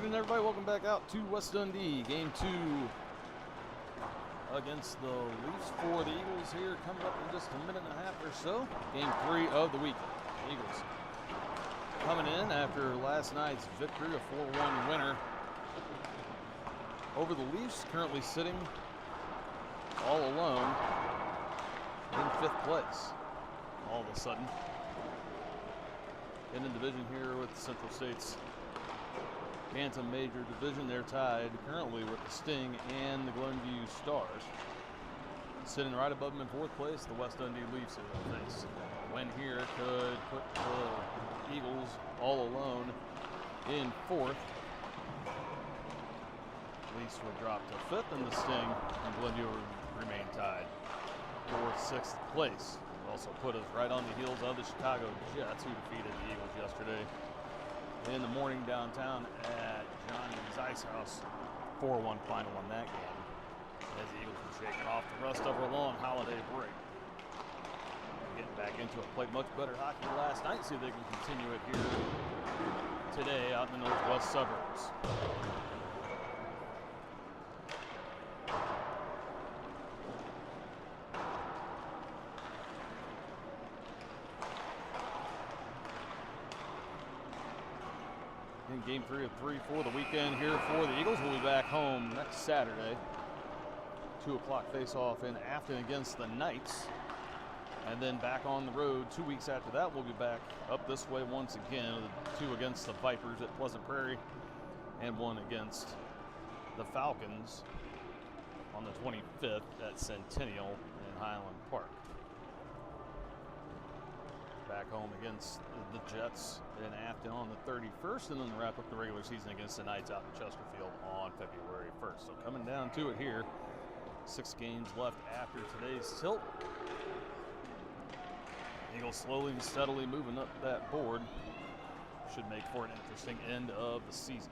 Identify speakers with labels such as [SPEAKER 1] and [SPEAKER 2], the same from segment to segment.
[SPEAKER 1] evening, everybody. Welcome back out to West Dundee. Game 2 against the Leafs for the Eagles here, coming up in just a minute and a half or so. Game 3 of the weekend. Eagles coming in after last night's victory, a 4-1 winner over the Leafs, currently sitting all alone in 5th place. All of a sudden, in the division here with the Central States Bantam Major Division, they're tied currently with the Sting and the Glenview Stars. Sitting right above them in 4th place, the West Dundee Leafs will face. A win here could put the Eagles all alone in 4th. Leafs would drop to 5th, and the Sting and Glenview would remain tied for 6th place. It also put us right on the heels of the Chicago Jets, who defeated the Eagles yesterday in the morning downtown at Johnny's Ice House. 4-1 final in that game, as the Eagles were shaking off the rest of our long holiday break. Getting back into it, played much better hockey last night, see if they can continue it here today out in the northwest suburbs. In game 3 of 3 for the weekend here for the Eagles. We'll be back home next Saturday. 2 o'clock face-off in Afton against the Knights. And then back on the road 2 weeks after that. We'll be back up this way once again. 2 against the Vipers at Pleasant Prairie and 1 against the Falcons on the 25th at Centennial in Highland Park. Back home against the Jets in Afton on the 31st, and then wrap up the regular season against the Knights out in Chesterfield on February 1st. So coming down to it here, 6 games left after today's tilt. Eagles slowly and steadily moving up that board. Should make for an interesting end of the season.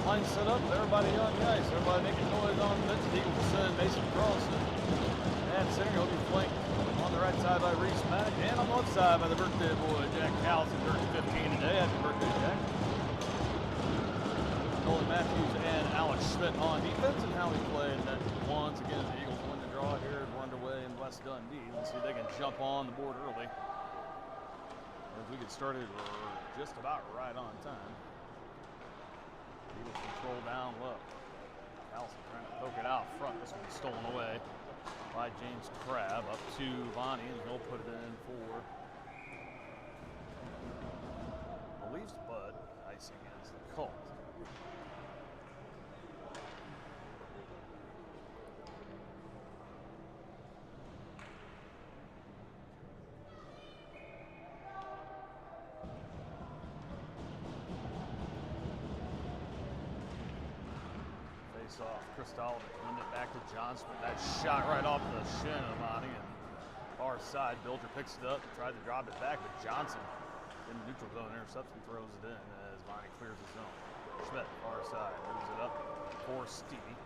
[SPEAKER 1] Line set up, everybody on the ice, everybody making noise on the bench. The Eagles send Mason Carlson and center. He'll be flanked on the right side by Reese Maddock, and on the left side by the birthday boy Jack Callison, turning 15 today. Happy birthday, Jack. Nolan Matthews and Alex Schmidt on defense, and how we play. And then once again, the Eagles win the draw here. We're underway in West Dundee. Let's see if they can jump on the board early. As we get started, we're just about right on time. Eagles control down low. Allison trying to poke it out front. This one's stolen away by James Crabb. Up to Vonnie, and he'll put it in for the Leafs, but icing is the Colt. Off Cristal, pinned it back to Johnson. That shot right off the shin of Vonnie, and far side. Bilger picks it up, tried to drop it back, but Johnson in the neutral zone intercepts and throws it in as Vonnie clears the zone. Schmidt, far side, moves it up for Stevie.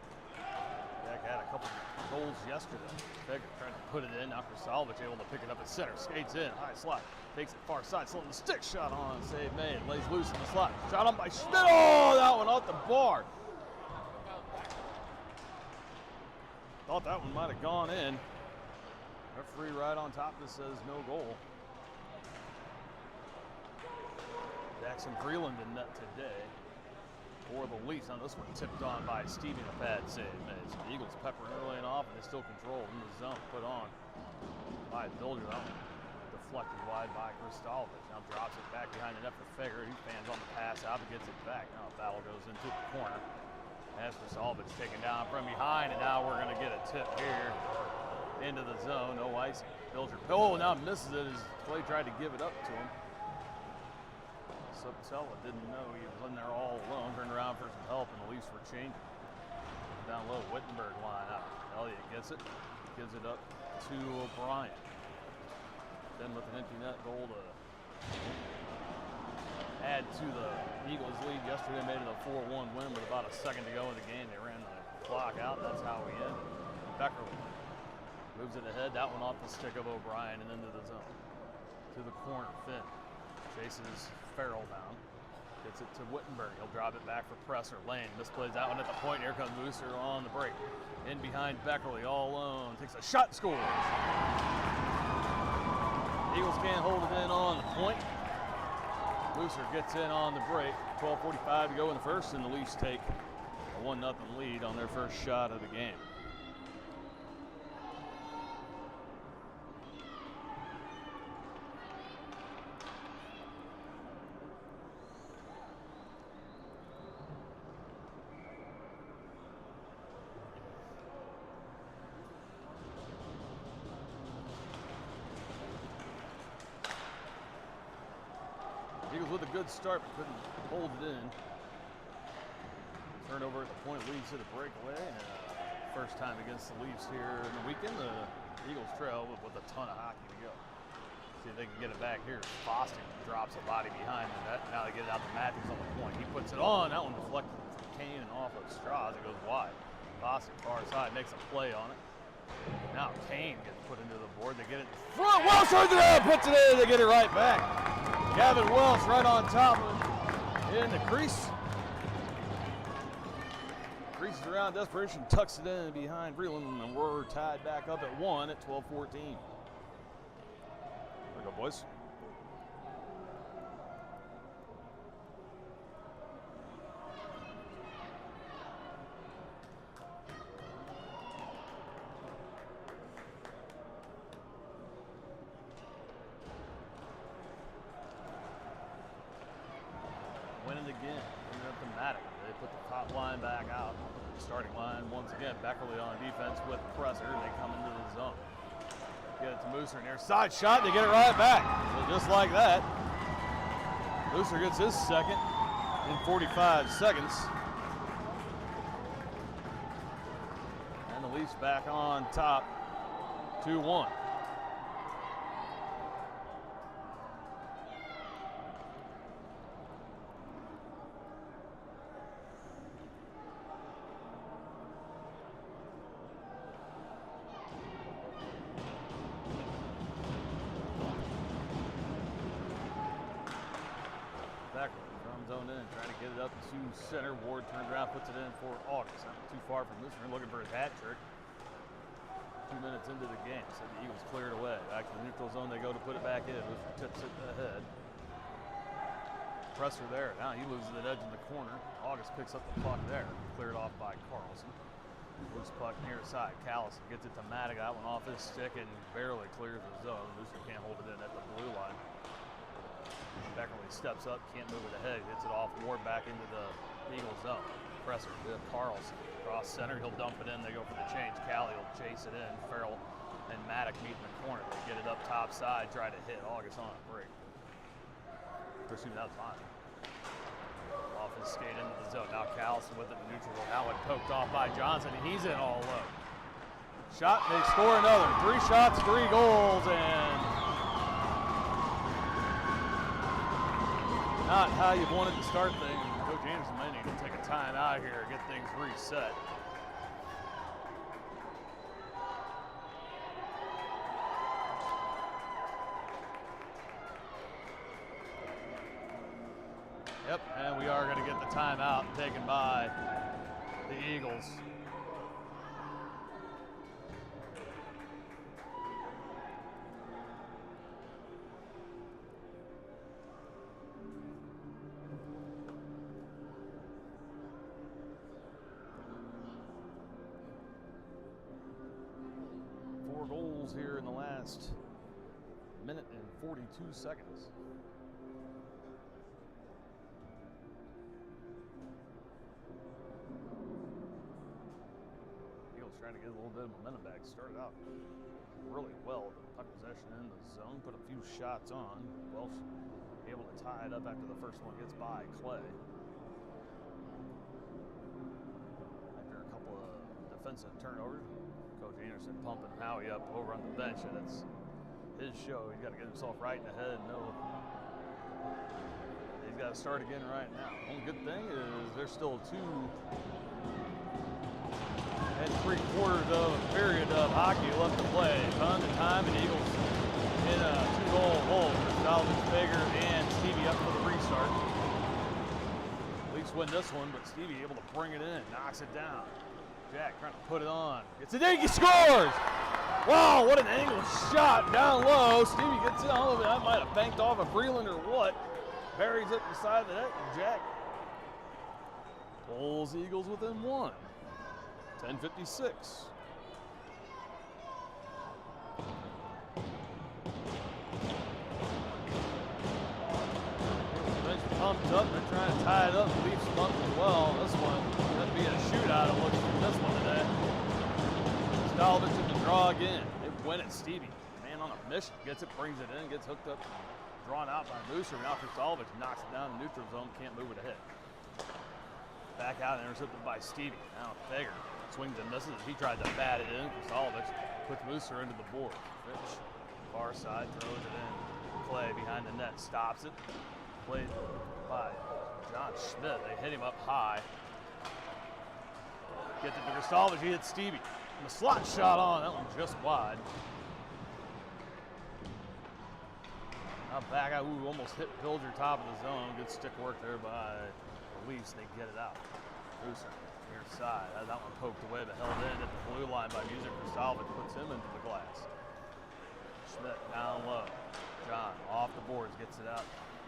[SPEAKER 1] Jack had a couple goals yesterday. Becker trying to put it in. Now Kristovic able to pick it up at center. Skates in, high slot. Takes it far side, slotting the stick. Shot on, save made. Lays loose in the slot. Shot on by Schmidt. Oh, that one off the bar. Thought that one might have gone in. Referee right on top of this says no goal. Jackson Freeland in net today for the Leafs. Now this one tipped on by Stevie, a pad save made. So the Eagles peppering early and off, and they still control in the zone. Put on by Bilger. That one deflected wide by Kristolovich. Now drops it back behind the net for Fager. He fans on the pass out and gets it back. Now the battle goes into the corner. As Kristolovich taken down from behind, and now we're going to get a tip here into the zone. No icing. Bilger, oh, now misses it as Clay tried to give it up to him. Subtella didn't know he was in there all alone. Turned around for some help, and the Leafs were changing. Down low, Wittenberg line out. Elliott gets it, gives it up to O'Brien. Then with an empty net goal to add to the Eagles' lead. Yesterday made it a 4-1 win with about a second to go in the game. They ran the clock out. That's how we ended. Becker moves it ahead. That one off the stick of O'Brien and into the zone. To the corner, Finn chases Farrell down. Gets it to Wittenberg. He'll drop it back for Presser. Lane misplays that one at the point. Here comes Mooser on the break. In behind Beckerly, all alone. Takes a shot, scores. Eagles can't hold it in on the point. Mooser gets in on the break. 12:45 to go in the first, and the Leafs take a 1-0 lead on their first shot of the game. Eagles with a good start, but couldn't hold it in. Turnover at the point leads to the breakaway. And first time against the Leafs here in the weekend. The Eagles trail with a ton of hockey to go. See if they can get it back here. Boston drops a body behind the net. Now they get it out to Matthews on the point. He puts it on. That one deflected from Kane and off of Strauss. It goes wide. Boston far side makes a play on it. Now Kane gets put into the board. They get it in front. Welsh turns it up, puts it in. They get it right back. Gavin Welsh right on top of it in the crease. Creases around desperation, tucks it in behind Vreeland, and we're tied back up at 1 at 12:14. There we go, boys. Win it again. Ended up thematic. They put the top line back out. Starting line once again. Beckerly on defense with Presser, and they come into the zone. Get it to Mooser near side shot. They get it right back. So just like that, Mooser gets his second in 45 seconds. And the Leafs back on top, 2-1. Zone in, trying to get it up to center. Ward turns around, puts it in for August. Not too far from this one, looking for his hat trick. 2 minutes into the game, so the Eagles cleared away. Back to the neutral zone, they go to put it back in. Luther tips it ahead. Presser there, now he loses the edge in the corner. August picks up the puck there, cleared off by Carlson. Loose puck near side, Callison gets it to Maddox. That one off his stick and barely clears the zone. Luther can't hold it in at the blue line. Beckerly steps up, can't move it ahead, hits it off Ward back into the Eagles zone. Presser to Carlson, cross center, he'll dump it in, they go for the change. Callie will chase it in, Farrell and Maddox meet in the corner. They get it up top side, try to hit August on a break. Pursuit that time. Off his skate into the zone, now Callison with it in neutral. That one poked off by Johnson, and he's in all low. Shot, they score another. 3 shots, 3 goals, and not how you wanted to start things. Coach Anderson may need to take a time out here and get things reset. Yep, and we are going to get the timeout taken by the Eagles. Here in the last last minute and 42 seconds. Eagles trying to get a little bit of momentum back. Started out really well. The puck possession in the zone, put a few shots on. Welsh able to tie it up after the first one gets by Clay. After a couple of defensive turnovers, Coach Anderson pumping Howie up over on the bench, and it's his show. He's got to get himself right in the head. He's got to start again right now. One good thing is there's still 2 3/4 of a period of hockey left to play. Tons of time, and Eagles in a 2-goal hole. Salvage, Fager, and Stevie up for the restart. Leafs win this one, but Stevie able to bring it in, knocks it down. Jack trying to put it on. Gets it in, he scores! Wow, what an angle shot down low. Stevie gets it on. That might have banked off of Freeland or what. Buries it beside the net, and Jack pulls the Eagles within 1. 10:56. Pumped up, they're trying to tie it up. Leafs pumped as well. This one going to be a shootout. It looks from this one today. Salvage to the draw again. They win it. Stevie, man on a mission, gets it, brings it in, gets hooked up, drawn out by Mooser. Now for Salvage, knocks it down in the neutral zone, can't move it ahead. Back out, intercepted by Stevie. Now Fager swings and misses. He tried to bat it in. Salvage puts Mooser into the board. Rich, far side, throws it in. Clay behind the net, stops it. Played by John Schmidt. They hit him up high. Get to Salvage. He hits Stevie. And the slot shot on. That one just wide. Now back out. Ooh, almost hit Pilger top of the zone. Good stick work there by the Leafs. They get it out. Mooser near side. Had that one poked away but held in at the blue line by Music for Salvage. Puts him into the glass. Schmidt down low. John off the boards. Gets it out.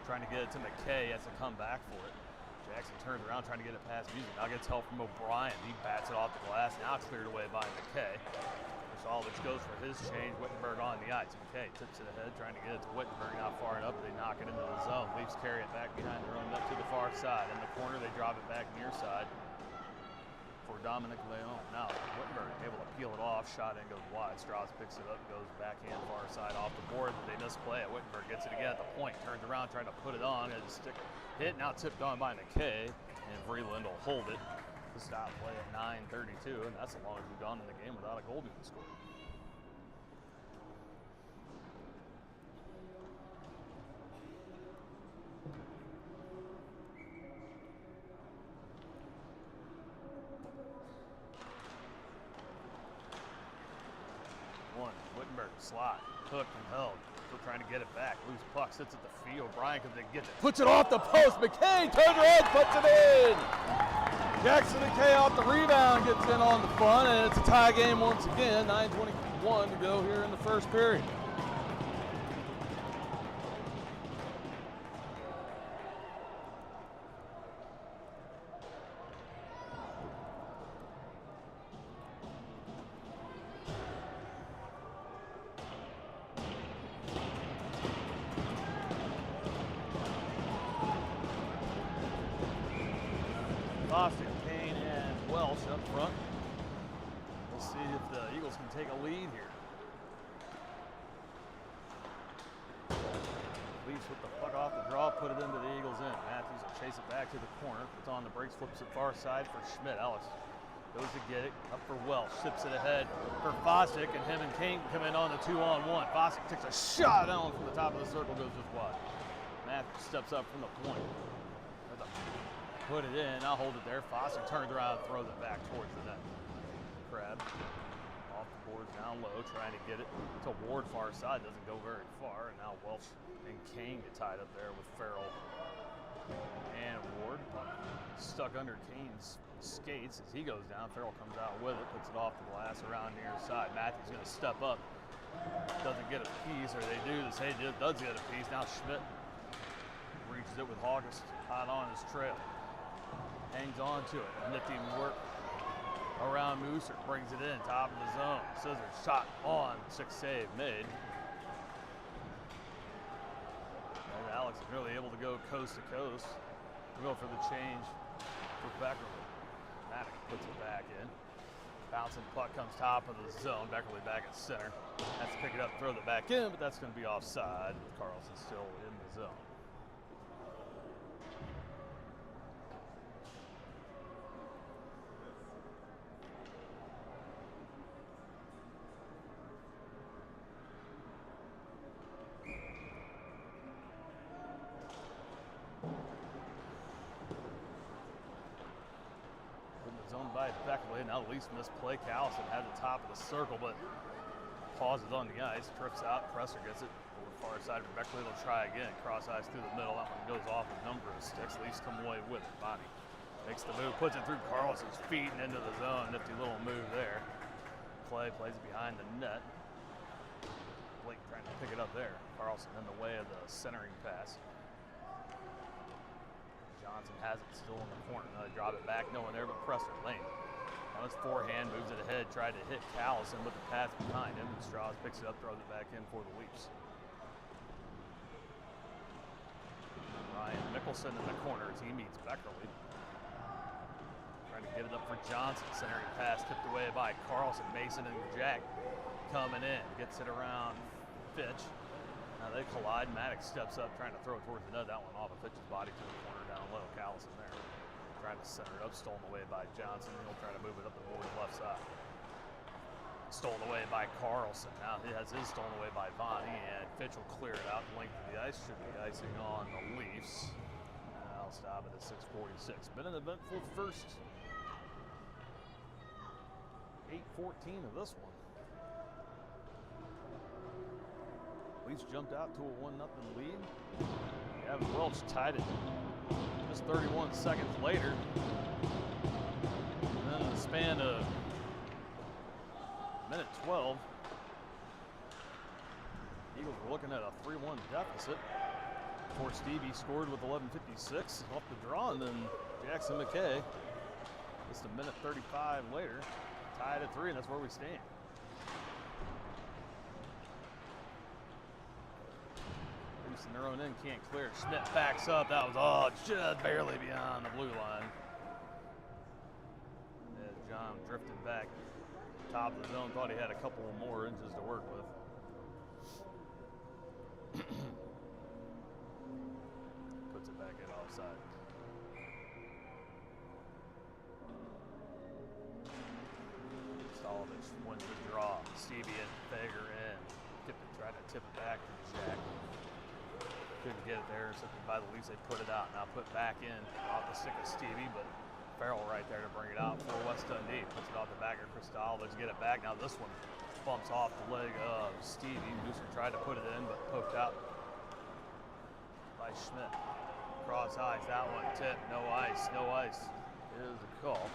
[SPEAKER 1] Trying to get it to McKay, has to come back for it. Jackson turns around trying to get it past Music. Now gets help from O'Brien. He bats it off the glass. Now it's cleared away by McKay. Salvage goes for his change. Wittenberg on the ice. McKay tips it ahead, trying to get it to Wittenberg. Not far enough. They knock it into the zone. Leafs carry it back behind their own net to the far side. In the corner, they drop it back near side for Dominic Leon. Now Wittenberg able to peel it off. Shot in, goes wide. Strauss picks it up, goes backhand far side off the board. But they misplay it. Wittenberg gets it again at the point. Turns around, trying to put it on. Has a stick hit. Now tipped on by McKay. And Vreeland will hold it to stop play at 9:32. And that's the longest we've gone in the game without a goal being scored. Wittenberg slot, hooked and held. Still trying to get it back. Loose puck, sits at the feet. O'Brien comes in, gets it. Puts it off the post. McKay turns around, puts it in. Jackson McKay off the rebound, gets in on the front, and it's a tie game once again. 9:21 to go here in the first period. Boston, Kane, and Welsh up front. We'll see if the Eagles can take a lead here. Leafs with the puck off the draw, put it into the Eagles in. Matthews will chase it back to the corner, puts on the brakes, flips it far side for Schmidt. Ellis goes to get it, up for Welsh, ships it ahead for Fossick, and him and Kane come in on the 2-on-1. Fossick takes a shot down from the top of the circle, goes just wide. Matthews steps up from the point. Put it in, I'll hold it there. Fossick turns around and throws it back towards the net. Crab off the boards down low, trying to get it to Ward far side. Doesn't go very far, and now Welsh and Kane get tied up there with Farrell and Ward. Stuck under Kane's skates as he goes down. Farrell comes out with it, puts it off the glass around near side. Matthews going to step up. Doesn't get a piece, or they do. This Hay does get a piece. Now Schmidt reaches it with August hot on his trail. Hangs on to it. Nifty work around Mooser. Brings it in, top of the zone. Scissors shot on. 6 save made. really able to go coast to coast. Go for the change for Beckerly. Maddox puts it back in. Bouncing puck comes top of the zone. Beckerly back at center. Has to pick it up, throw it back in, but that's going to be offside. Carlson still in the zone. Zone by Beckerly. Now the least missed play. Callison had the top of the circle, but pauses on the ice, trips out. Presser gets it over the far side for Beckerly. They'll try again. Cross ice through the middle. That one goes off a number of sticks. Least come away with it. Bonnie makes the move, puts it through Carlson's feet and into the zone. Nifty little move there. Clay plays it behind the net. Blake trying to pick it up there. Carlson in the way of the centering pass. Johnson has it still in the corner. Now they drop it back, no one there but Presser. Lane on his forehand, moves it ahead, tried to hit Callison, but the pass behind him, and Strauss picks it up, throws it back in for the Leafs. Ryan Mickelson in the corner as he meets Beckerly. Trying to get it up for Johnson. Centering pass tipped away by Carlson. Mason and Jack coming in. Gets it around Fitch. Now they collide. Maddox steps up, trying to throw it towards the net. That one off of Fitch's body to the corner down low. Callison there. Trying to center it up. Stolen away by Johnson. He'll try to move it up the board left side. Stolen away by Carlson. Now he has his stolen away by Bonnie, and Fitch will clear it out. The length of the ice should be icing on the Leafs. And I'll stop it at 6:46. Been an eventful first 8:14 of this one. Leafs jumped out to a 1-0 lead. Gavin Welch tied it just 31 seconds later. And then in the span of minute 12, Eagles were looking at a 3-1 deficit before Stevie scored with 11:56 off the draw, and then Jackson McKay just a minute 35 later tied at 3, and that's where we stand. In their own end, can't clear. Schmidt backs up. That was just barely beyond the blue line. Yeah, John drifted back top of the zone. Thought he had a couple more inches to work with. Puts it back in offside. Stolovich wins the draw. Stevie and Fager in. Tried to tip it back to Jack. Couldn't get it there, something by the Leafs. They put it out. Now put back in off the stick of Stevie, but Farrell right there to bring it out for West Dundee. Puts it off the back of Cristal. Let's get it back. Now this one bumps off the leg of Stevie. Booster tried to put it in, but poked out by Schmidt. Cross ice, that one tipped. No ice, no ice is a call.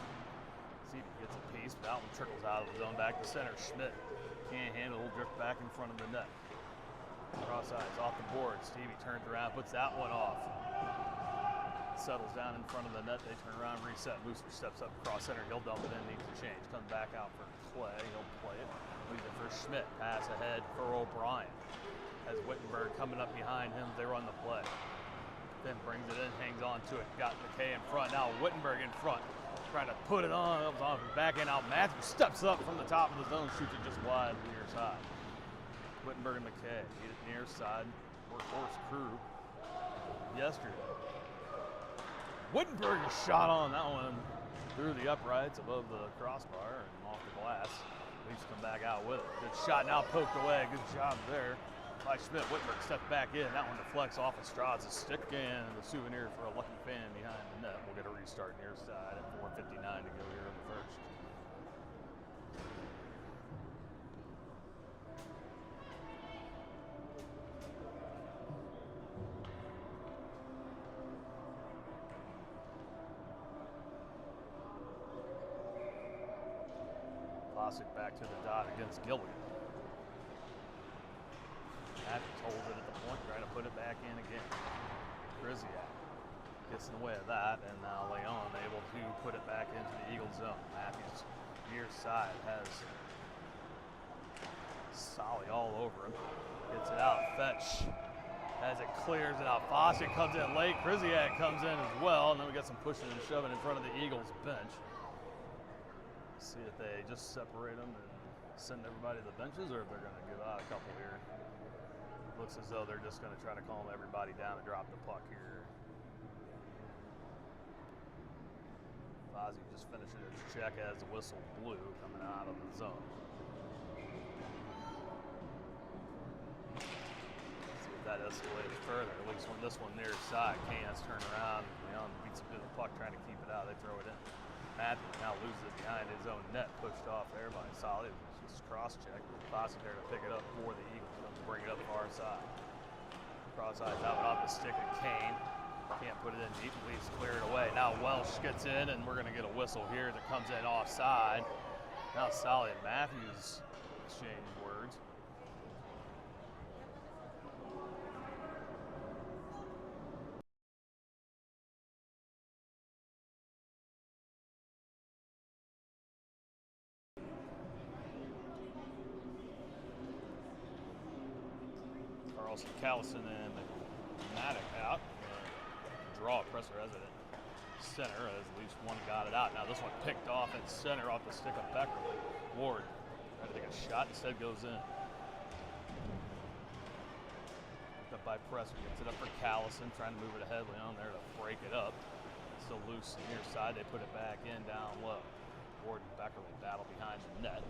[SPEAKER 1] Stevie gets a piece, but that one trickles out of the zone back to center. Schmidt can't handle it. Drift back in front of the net. Cross eyes off the board. Stevie turns around, puts that one off. Settles down in front of the net. They turn around, reset. Booster steps up across center. He'll dump it in, needs to change. Comes back out for Clay. He'll play it. Leaves it for Schmidt. Pass ahead for O'Brien. Has Wittenberg coming up behind him. They run the play. Then brings it in, hangs on to it. Got McKay in front. Now Wittenberg in front. Trying to put it on. It was on his back end. Now Matthews steps up from the top of the zone, shoots it just wide to the near side. Wittenberg and McKay need it near side. Workhorse crew yesterday. Wittenberg is shot on that one through the uprights above the crossbar and off the glass. Leafs come back out with it. Good shot now poked away. Good job there by Schmidt. Wittenberg stepped back in. That one deflects off of Strauss' stick and the souvenir for a lucky fan behind the net. We'll get a restart near side at 4:59 to go here in the first. Classic back to the dot against Gilligan. Matthews holds it at the point, trying to put it back in again. Griziak gets in the way of that, and now Leon able to put it back into the Eagle zone. Matthews near side has Solly all over him. Gets it out. Fetch as it clears it out. Fossett comes in late. Krzyzak comes in as well, and then we got some pushing and shoving in front of the Eagles bench. See if they just separate them and send everybody to the benches, or if they're going to give out a couple here. Looks as though they're just going to try to calm everybody down and drop the puck here. Fozzie just finishing his check as the whistle blew coming out of the zone. See if that escalates further. At least when this one near side, Canes turn around, beats a bit of the puck trying to keep it out. They throw it in. Matthews now loses it behind his own net, pushed off there by Solly. Just cross-check. Fossett there to pick it up for the Eagles. Bring it up far side. Cross-eyes out off the stick of Kane. Can't put it in deep, leaves clear it away. Now Welsh gets in, and we're going to get a whistle here that comes in offside. Now Solly and Matthews exchange words. Callison and Maddox out. Draw Presser has it at center as at least one got it out. Now this one picked off at center off the stick of Beckerly. Ward trying to take a shot, instead goes in. Picked up by Presser, gets it up for Callison, trying to move it ahead. Leon there to break it up. Still loose near side, they put it back in down low. Ward and Beckerly battle behind the net.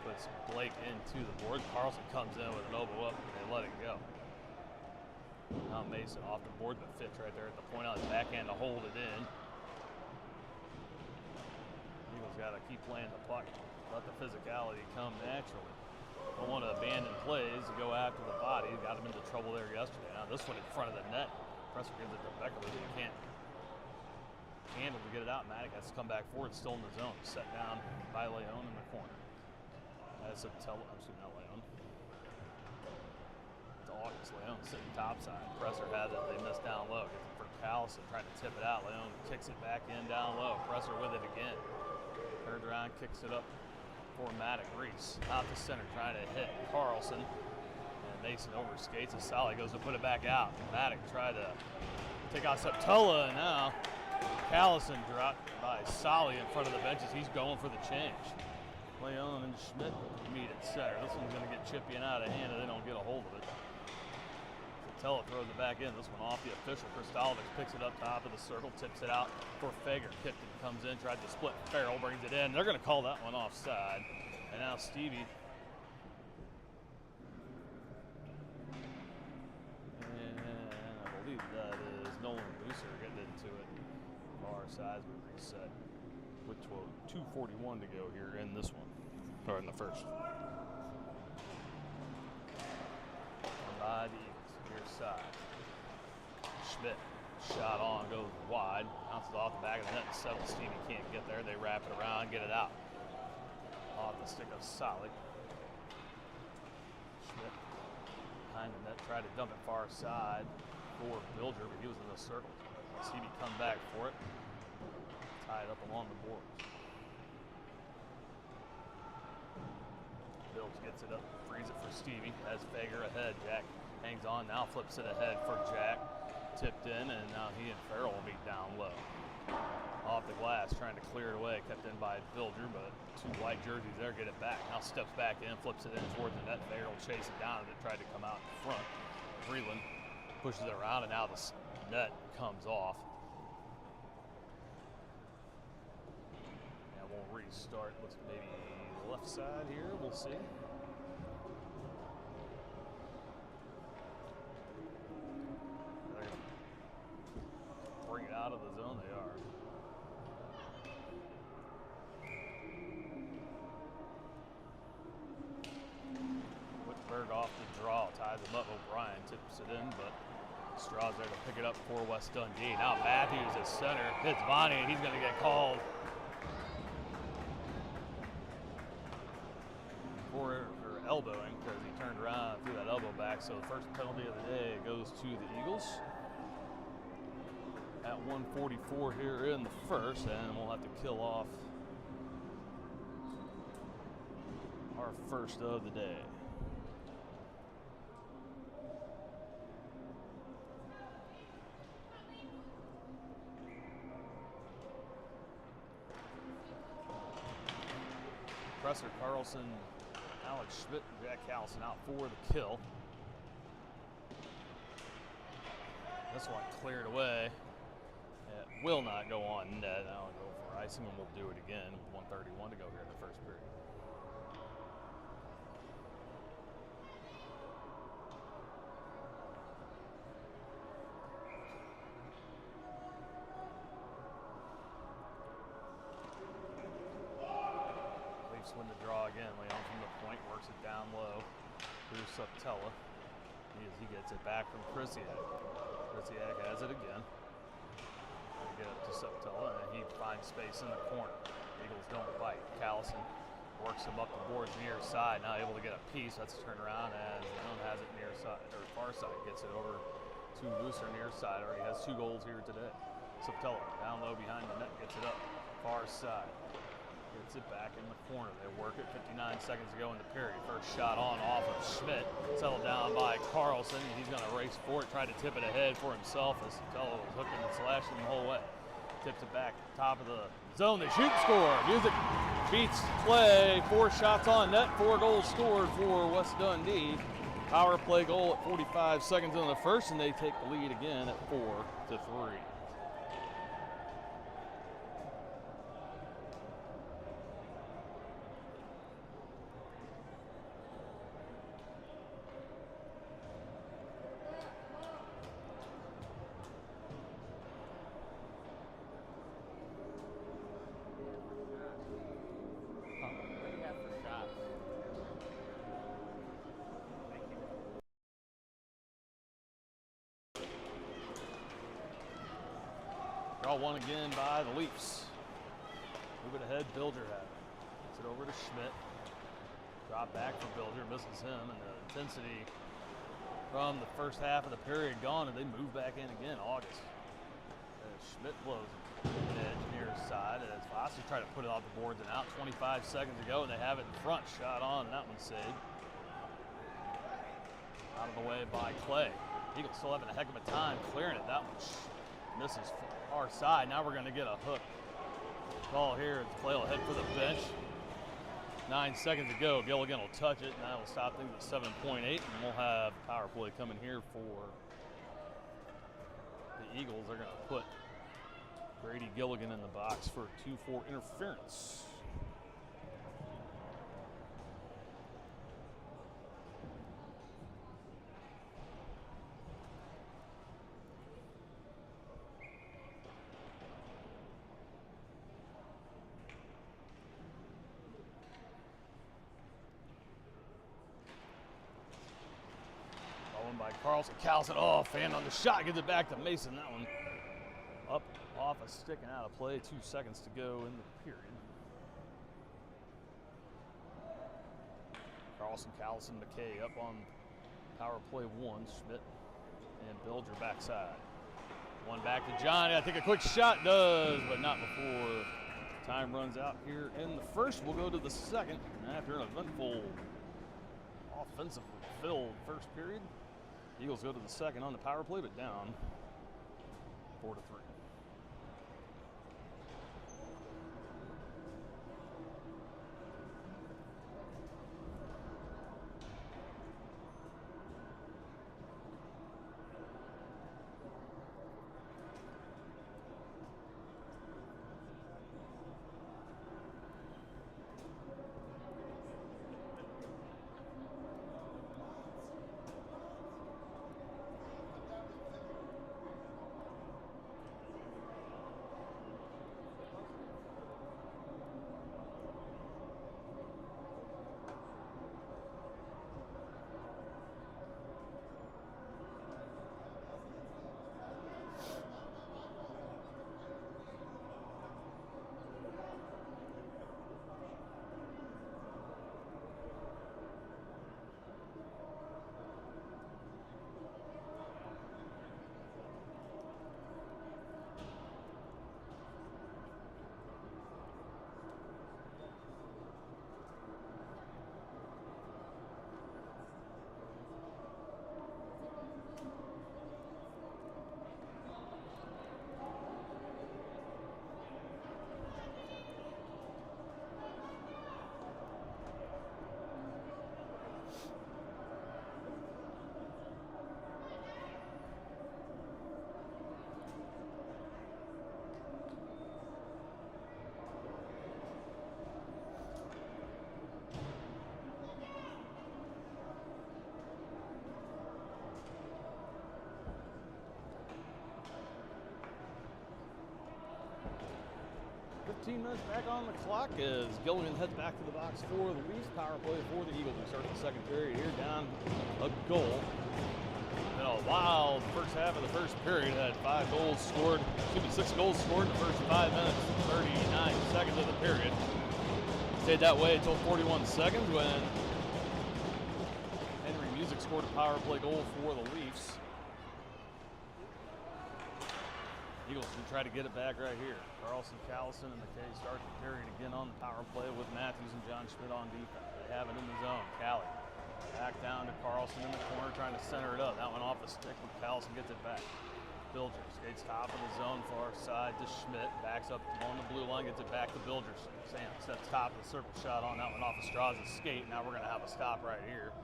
[SPEAKER 1] Puts Blake into the board. Carlson comes in with an elbow up, and they let it go. Now Mason off the board, but Fitch right there at the point on his backhand to hold it in. Eagles got to keep playing the puck. Let the physicality come naturally. Don't want to abandon plays to go after the body. Got him into trouble there yesterday. Now this one in front of the net. Presser gives it to Beckerly. He can't handle to get it out. Maddox has to come back forward, still in the zone. Set down by Leon in the corner. That's a I'm sorry, not Leon. August. Leon sitting topside. Presser had it. They missed down low. Gets it for Callison trying to tip it out. Leon kicks it back in down low. Presser with it again. Turns around, kicks it up for Maddox. Reese out to center trying to hit Carlson. And Mason overskates as Solly goes to put it back out. Maddox tried to take out Septola, and now Callison dropped by Solly in front of the benches. He's going for the change. Leon and Schmidt meet at center. This one's going to get chippy and out of hand, and they don't get a hold of it. Tella throws it back in. This one off the official. Kristalovic picks it up top of the circle, tips it out for Fager. Kipton comes in, tries to split. Farrell brings it in. They're going to call that one offside. And now Stevie. And I believe that is Nolan Booser getting into it. Far side we reset. With 2:41 to go here in this one. Or in the first. By the near side. Schmidt shot on, goes wide, bounces off the back of the net. Seven Stevie can't get there. They wrap it around, get it out. Off the stick of Solid. Schmidt behind the net, tried to dump it far side for Bilger, but he was in the circle. Stevie come back for it. Tied up along the boards. Bilge gets it up, frees it for Stevie. Has Fager ahead. Jack hangs on, now flips it ahead for Jack. Tipped in, and now he and Farrell will meet down low. Off the glass, trying to clear it away. Kept in by Bilger, but two white jerseys there get it back. Now steps back in, flips it in towards the net. Farrell will chase it down, and it tried to come out in front. Freeland pushes it around, and now the net comes off. And we'll restart. Looks maybe left side here. We'll see. They're going to bring it out of the zone. They are. Whitberg off the draw, ties him up. O'Brien tips it in, but Straw's there to pick it up for West Dundee. Now Matthews at center, hits Bonnie, and he's going to get called for elbowing because he turned around and threw that elbow back. So the first penalty of the day goes to the Eagles at 1:44 here in the first, and we'll have to kill off our first of the day. Presser, Carlson, Alex Schmidt, and Jack Callison out for the kill. This one cleared away. It will not go on net. Now I'll go for icing, and we'll do it again. 1:31 to go here in the first period. Leafs win the draw again. Leon from the point works it down low. Here's Subtella. He gets it back from Krisiak. Krisiak has it again. They get up to Subtella, and he finds space in the corner. Eagles don't bite. Callison works him up the boards near side. Now able to get a piece. That's a turnaround as Leon has it near side, or far side. Gets it over to Looser near side. Already has 2 goals here today. Subtella down low behind the net. Gets it up far side. Gets it back in the corner. They work it 59 seconds to go in the period. First shot on off of Schmidt. Settled down by Carlson. He's going to race for it. Tried to tip it ahead for himself as Subtella was hooking and slashing the whole way. Tips it back top of the zone. They shoot, score. Music beats play. 4 shots on net. 4 goals scored for West Dundee. Power play goal at 45 seconds in the first, and they take the lead again at 4-3. Draw one again by the Leafs. Move it ahead, Bilger had it. Gets it over to Schmidt. Drop back for Bilger, misses him, and the intensity from the first half of the period gone, and they move back in again, August. As Schmidt blows it edge near his side, as Fossey tried to put it off the boards and out 25 seconds ago, and they have it in front. Shot on, and that one's saved. Out of the way by Clay. Eagles still having a heck of a time clearing it. That one misses far side. Now we're going to get a hook call here. Clay will head for the bench. 9 seconds to go. Gilligan will touch it, and that'll stop things at 7.8. And we'll have power play coming here for the Eagles. They're going to put Grady Gilligan in the box for 2-4 interference. By Carlson. Callison, fan on the shot, gets it back to Mason. That one up off a stick and out of play. 2 seconds to go in the period. Carlson, Callison, McKay up on power play 1. Schmidt and Bilger backside. One back to Johnny. I think a quick shot does, but not before time runs out here in the first. We'll go to the second after an eventful, offensively filled first period. Eagles go to the second on the power play, but down 4-3. 15 minutes back on the clock as Gilligan heads back to the box for the Leafs. Power play for the Eagles. We start the second period here, down a goal. In a wild first half of the first period, had 6 goals scored in the first 5 minutes, 39 seconds of the period. Stayed that way until 41 seconds when Henry Music scored a power play goal for the Leafs. Eagles can try to get it back right here. Carlson, Callison, and McKay start the period again on the power play with Matthews and John Schmidt on defense. They have it in the zone. Callie back down to Carlson in the corner, trying to center it up. That one off the stick, but Callison gets it back. Bilger skates top of the zone, far side to Schmidt. Backs up on the blue line, gets it back to Bilger. Sam steps top of the circle shot on that one off of Strauss' skate. Now we're going to have a stop right here.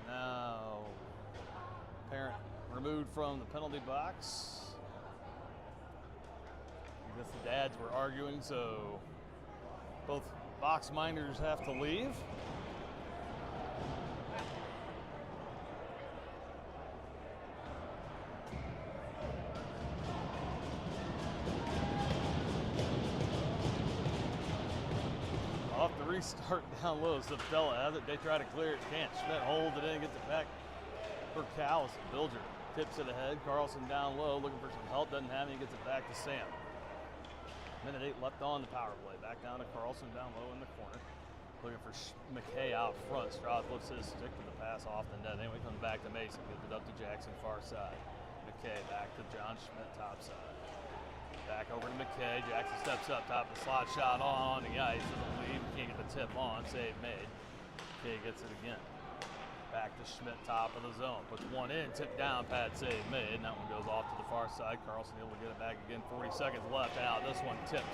[SPEAKER 1] Now, Parent removed from the penalty box. I guess the dads were arguing, so both box minders have to leave. Off the restart down low, Sabella has it. They try to clear it, can't. Schmidt holds it in, gets it back for Callison. Bilger tips it ahead. Carlson down low, looking for some help. Doesn't have any, gets it back to Sam. Minute 8 left on the power play. Back down to Carlson down low in the corner. Looking for McKay out front. Strauss lifts his stick to the pass off the net. Anyway, comes back to Mason. Gives it up to Jackson, far side. McKay back to John Schmidt, top side. Back over to McKay. Jackson steps up, top of the slot shot on the ice. Doesn't leave. Can't get the tip on. Save made. McKay gets it again. Back to Schmidt, top of the zone. Puts one in, tip down, pad save made. And that one goes off to the far side. Carlson able to get it back again. 40 seconds left out. This one tipped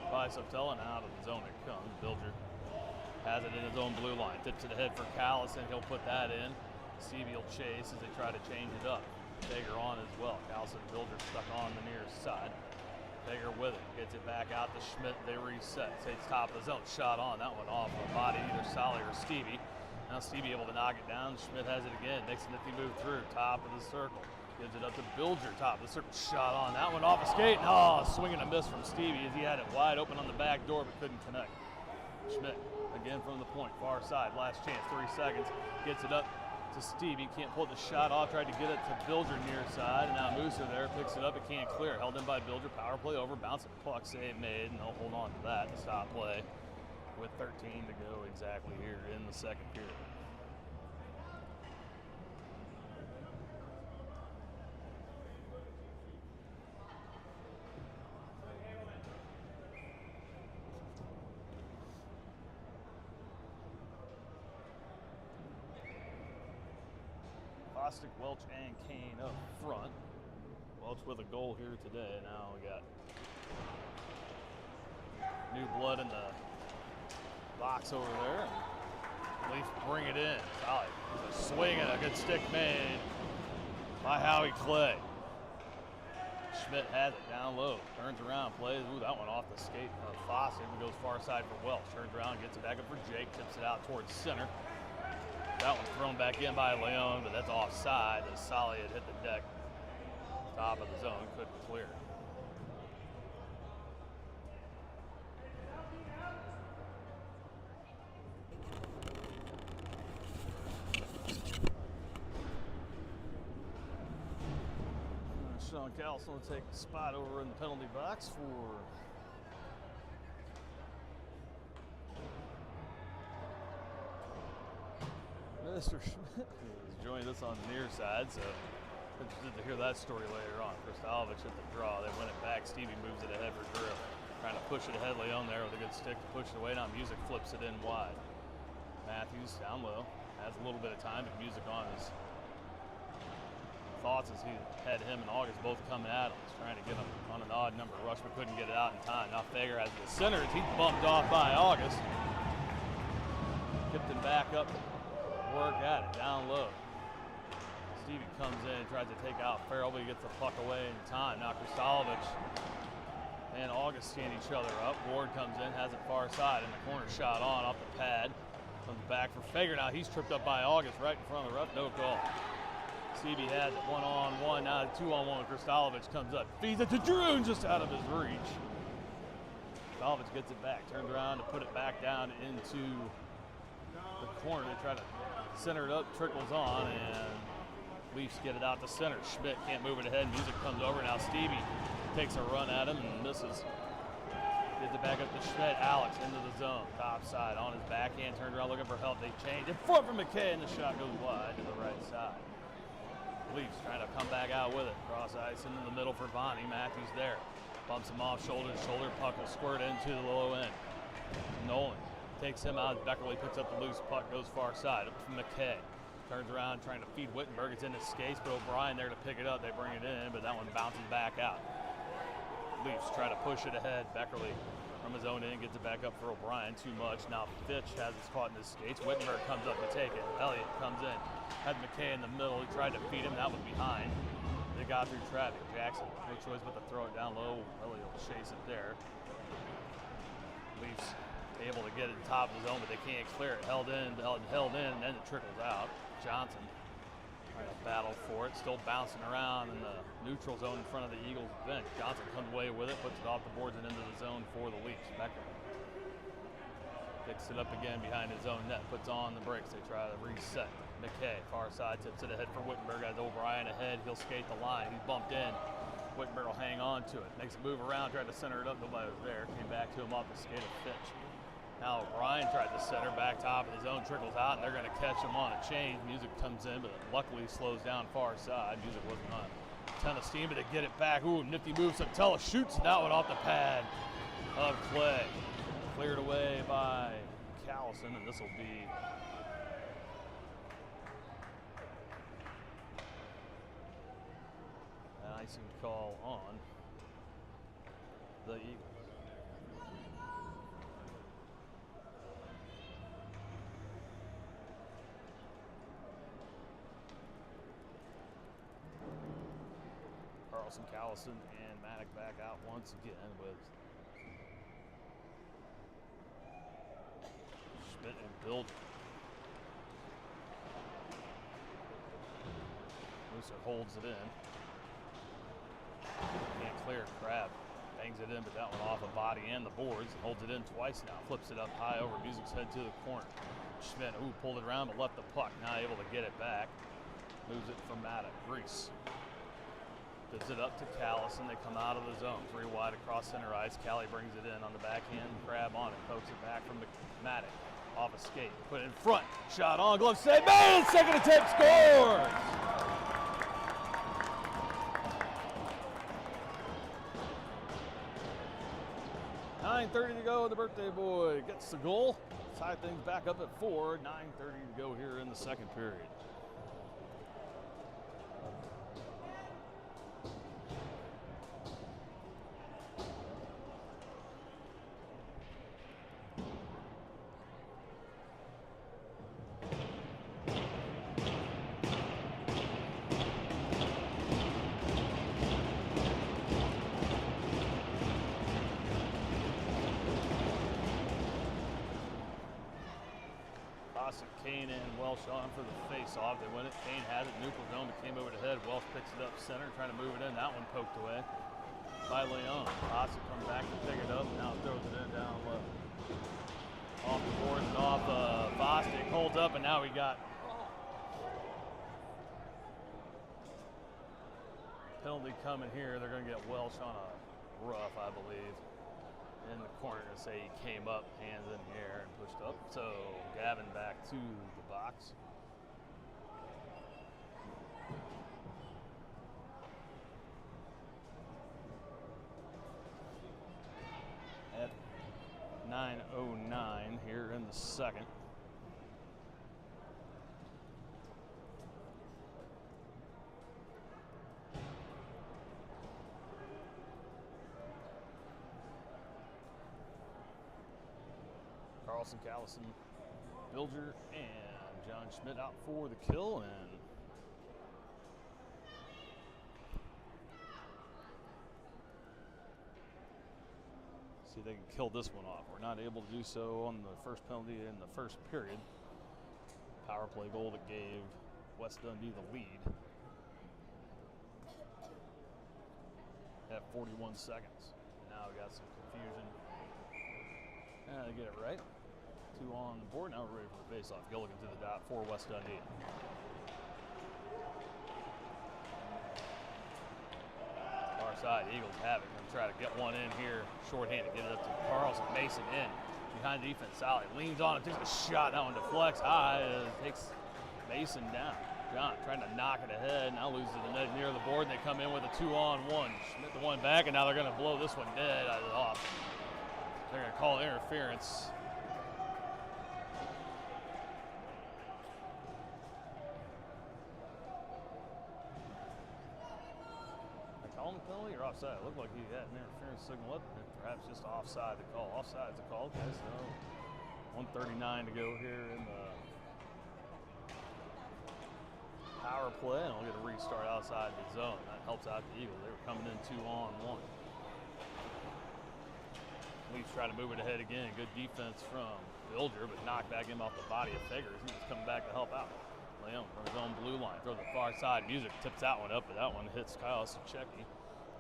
[SPEAKER 1] by Sabella, and out of the zone it comes. Bilger has it in his own blue line. Tips it ahead for Callison. He'll put that in. Stevie will chase as they try to change it up. Fager on as well. Callison and Bilger stuck on the near side. Fager with it. Gets it back out to Schmidt. They reset. Takes top of the zone. Shot on. That one off the body, either Solly or Stevie. Now Stevie able to knock it down. Schmidt has it again. Makes a nifty move through. Top of the circle. Gives it up to Bilger. Top of the circle. Shot on. That one off a skate. Oh, swing and a miss from Stevie as he had it wide open on the back door but couldn't connect. Schmidt again from the point. Far side. Last chance. 3 seconds. Gets it up to Stevie. Can't pull the shot off. Tried to get it to Bilger near side. And now Mooser there. Picks it up. It can't clear. Held in by Bilger. Power play over. Bouncing puck. Save made. And they'll hold on to that to stop play with 13 to go exactly here in the second period. Bostic, Welch, and Kane up front. Welch with a goal here today. Now we got new blood in the box over there. Leafs bring it in. Solid. A swing and a good stick made by Howie Clay. Schmidt has it down low. Turns around, plays. Ooh, that one off the skate of Foster. Goes far side for Welch. Turns around, gets it back up for Jake. Tips it out towards center. That one's thrown back in by Leon, but that's offside as Solly had hit the deck. Top of the zone, couldn't clear. Sean Callison will take the spot over in the penalty box for Mr. Schmidt has joined us on the near side, so interested to hear that story later on. Kristalovich hit the draw. They win it back. Stevie moves it ahead for Grill. Trying to push it ahead. Leon there with a good stick to push it away. Now Music flips it in wide. Matthews down low. Has a little bit of time, but Music on his thoughts as he had him and August both coming at him. He's trying to get him on an odd number. Rushman couldn't get it out in time. Now Fager has the center as he's bumped off by August. Kipped him back up. Work at it, down low. Stevie comes in, tries to take out Farrell, but he gets the puck away in time. Now Kristalovich and August stand each other up. Ward comes in, has it far side in the corner, shot on off the pad. Comes back for Fager. Now he's tripped up by August right in front of the ref. No goal. Stevie had it 1-on-1, now 2-on-1. Kristolovich comes up, feeds it to Drew, just out of his reach. Kristolovich gets it back, turns around to put it back down into the corner. They try to center it up, trickles on, and Leafs get it out to center. Schmidt can't move it ahead. Music comes over. Now Stevie takes a run at him and misses. Gets it back up to Schmidt. Alex into the zone. Top side on his backhand. Turns around looking for help. They change. In front from McKay, and the shot goes wide to the right side. Leafs trying to come back out with it. Cross ice into the middle for Bonnie. Matthews there. Bumps him off shoulder to shoulder. Puck will squirt into the low end. Nolan takes him out. Beckerly picks up the loose puck. Goes far side. Up to McKay. Turns around trying to feed Wittenberg. It's in his skates, but O'Brien there to pick it up. They bring it in, but that one bounces back out. Leafs try to push it ahead. Beckerly from his own end gets it back up for O'Brien. Too much. Now Fitch has it caught in his skates. Wittenberg comes up to take it. Elliott comes in. Had McKay in the middle. He tried to feed him. That was behind. They got through traffic. Jackson, no choice but to throw it down low. Elliott will chase it there. Leafs able to get it top of the zone, but they can't clear it. Held in, and then it trickles out. Johnson trying to battle for it, still bouncing around in the neutral zone in front of the Eagles bench. Johnson comes away with it, puts it off the boards and into the zone for the Leafs. Becker picks it up again behind his own net, puts on the brakes. They try to reset. McKay, far side, tips it ahead for Wittenberg. Has O'Brien ahead, he'll skate the line. He's bumped in. Wittenberg will hang on to it. Makes a move around, tried to center it up, nobody was there. Came back to him off the skate of Fitch. Now O'Brien tried to center back top of his own, trickles out, and they're going to catch him on a change. Music comes in, but luckily slows down far side. Music wasn't on a ton of steam, but they get it back. Ooh, nifty move. Santella shoots that one off the pad of Clay. Cleared away by Callison, and this will be an icing call on the Eagles. Carlson, Callison, and Maddock back out once again with Schmidt and Builder. Mooser holds it in. Can't clear. Crab bangs it in, but that one off the body and the boards. Holds it in twice now. Flips it up high over. Music's head to the corner. Schmidt, pulled it around, but left the puck. Now able to get it back. Moves it from Maddock. Reese gives it up to Callis, and they come out of the zone. 3 wide across center ice. Callie brings it in on the backhand. Crab on it. Pokes it back from Maddock. Off a skate. Put it in front. Shot on. Glove save. Man! Second attempt. Scores! $9:30 to go. The birthday boy gets the goal. Tie things back up at 4. $9:30 to go here in the second period. Kane and Welsh on for the face-off. They win it. Kane has it. Neutral zone, but came over the head. Welsh picks it up center, trying to move it in. That one poked away by Leon. Bossick comes back to pick it up. Now throws it in down low. Off the boards and off Bostic. Holds up, and now we got penalty coming here. They're going to get Welsh on a rough, I believe. In the corner to say he came up, hands in the air, and pushed up. So Gavin back to the box. At 9:09 here in the second. Carlson, Callison, Bilger, and John Schmidt out for the kill, and see if they can kill this one off. We're not able to do so on the first penalty in the first period. Power play goal that gave West Dundee the lead. at 41 seconds. Now we got some confusion. And they get it right. 2 on the board. Now we're ready for the face-off. Gilligan to the dot for West Dundee. Far side, Eagles have it. Gonna try to get one in here. Short-handed. Get it up to Carlson. Mason in. Behind the defense. Sally leans on it. Takes a shot. That one deflects high. Takes Mason down. John trying to knock it ahead. Now loses the net near the board. And they come in with a 2-on-1. Schmidt the one back, and now they're going to blow this one dead off. They're going to call interference. Penalty or offside? It looked like he had an interference signal up, perhaps just offside to call. Offside's a call. Okay, so 1:39 to go here in the power play, and we'll get a restart outside the zone. That helps out the Eagles. They were coming in 2-on-1. Leafs try to move it ahead again. Good defense from Bilger, but knocked back in off the body of Figures. He was coming back to help out. Leon from his own blue line. Throw the far side. Music tips that one up, but that one hits Kyle Suchecki.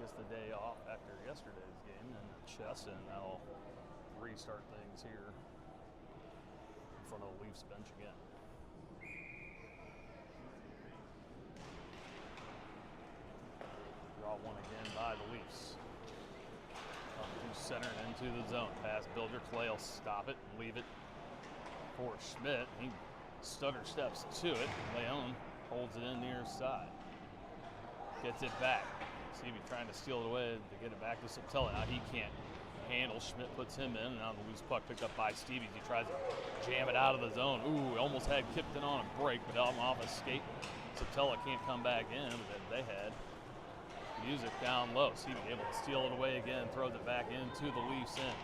[SPEAKER 1] Gets the day off after yesterday's game in the chest, and that'll restart things here in front of the Leafs bench again. Draw one again by the Leafs. Up to center and into the zone. Pass Bilger. Clay will stop it and leave it for Schmidt. He stutter steps to it. Leon holds it in near side. Gets it back. Stevie trying to steal it away to get it back to Subtella. Now he can't handle. Schmidt puts him in, and now the loose puck picked up by Stevie. He tries to jam it out of the zone. Ooh, almost had Kipton on a break, but off a skate. Subtella can't come back in, but they had Music down low. Stevie able to steal it away again, throws it back into the Leafs end.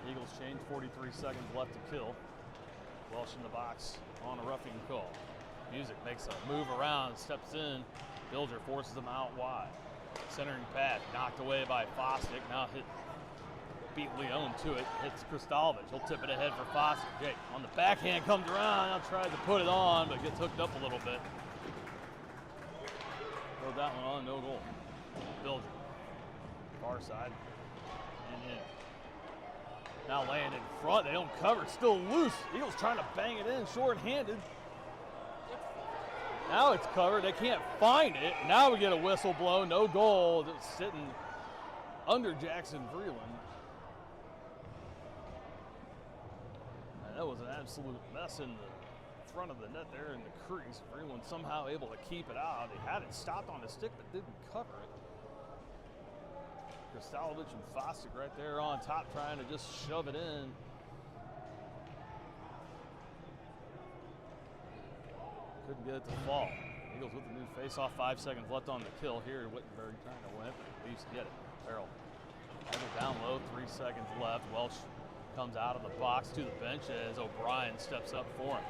[SPEAKER 1] Eagles change, 43 seconds left to kill. Welsh in the box on a roughing call. Music makes a move around, steps in. Bilger forces him out wide. Centering pass, knocked away by Fosdick. Now beat Leon to it. Hits Kristalovich. He'll tip it ahead for Fosdick. Jake on the backhand comes around. Now tries to put it on, but gets hooked up a little bit. Throw that one on, no goal. Bilger. Far side. And in. Now laying in front. They don't cover. Still loose. Eagles trying to bang it in short-handed. Now it's covered. They can't find it. Now we get a whistle blown. No goal. It's sitting under Jackson Vreeland. And that was an absolute mess in the front of the net there in the crease. Vreeland somehow able to keep it out. They had it stopped on the stick but didn't cover it. Kristalovich and Fosdick right there on top trying to just shove it in. Couldn't get it to fall. Eagles with the new face-off. 5 seconds left on the kill here. Wittenberg trying to win it. Leafs get it. Farrell has it down low. 3 seconds left. Welsh comes out of the box to the bench as O'Brien steps up for him.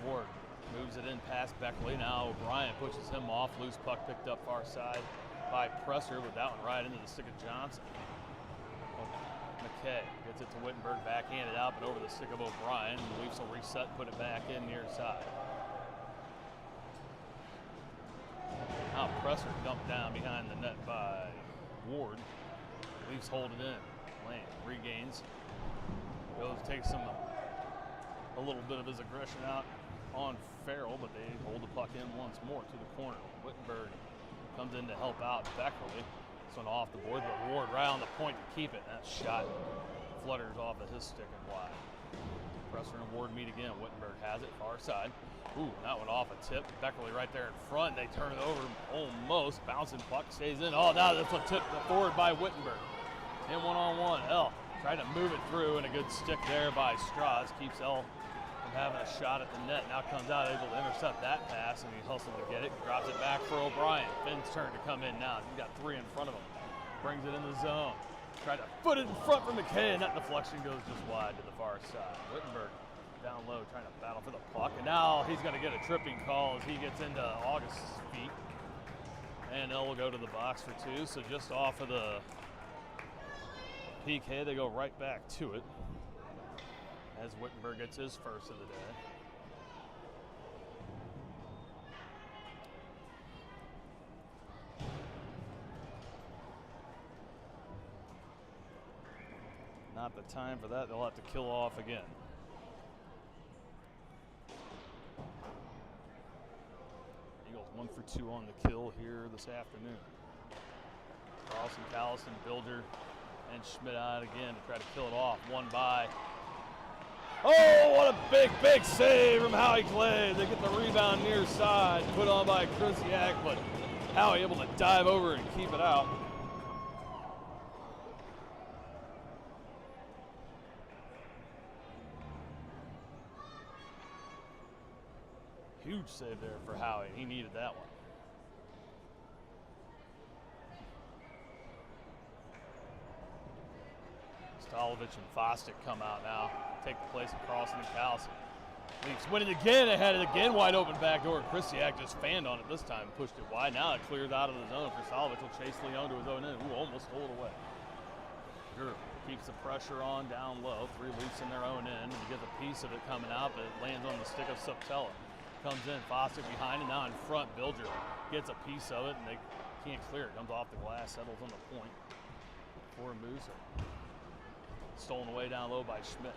[SPEAKER 1] Ward moves it in past Beckley. Now O'Brien pushes him off. Loose puck picked up far side by Presser, with that one right into the stick of Johnson. McKay gets it to Wittenberg, backhanded out, but over the stick of O'Brien. The Leafs will reset, put it back in near side. Now Presser dumped down behind the net by Ward. Leafs hold it in. Lane regains. Goes, takes a little bit of his aggression out on Farrell, but they hold the puck in once more to the corner. Wittenberg comes in to help out Beckley. This one off the board, but Ward right on the point to keep it. That shot flutters off of his stick and wide. Presser and Ward meet again. Wittenberg has it, far side. Ooh, that one off a tip. Beckley right there in front. They turn it over almost. Bouncing puck stays in. Oh, now that's a tip forward by Wittenberg. In one-on-one. L tried to move it through, and a good stick there by Strauss. Keeps L from having a shot at the net. Now comes out able to intercept that pass, and he hustled to get it. Drops it back for O'Brien. Finn's turn to come in now. He's got 3 in front of him. Brings it in the zone. Tried to foot it in front for McKay, and that deflection goes just wide to the far side. Wittenberg down low trying to battle for the puck, and now he's going to get a tripping call as he gets into August's feet. And L will go to the box for 2, so just off of the PK, they go right back to it as Wittenberg gets his first of the day. Not the time for that. They'll have to kill off again. Eagles 1 for 2 on the kill here this afternoon. Carlson, Callison, Bilger, and Schmidt out again to try to kill it off. One by. Oh, what a big, big save from Howie Clay. They get the rebound near side, put on by Krzyzak, but Howie able to dive over and keep it out. Huge save there for Howie. He needed that one. Stolovich and Fosdick come out now. Take the place of Carlson and Callison. Leafs win it again, ahead it again, wide open backdoor. Krzyzak just fanned on it this time, pushed it wide. Now it clears out of the zone. Stolovich will chase Leon to his own end. Ooh, almost stole it away. Drew keeps the pressure on down low. 3 Leafs in their own end. And he gets a piece of it coming out, but it lands on the stick of Subtella. Comes in, Fosdick behind, and now in front, Bilger gets a piece of it, and they can't clear it. Comes off the glass, settles on the point for Musa. Stolen away down low by Schmidt.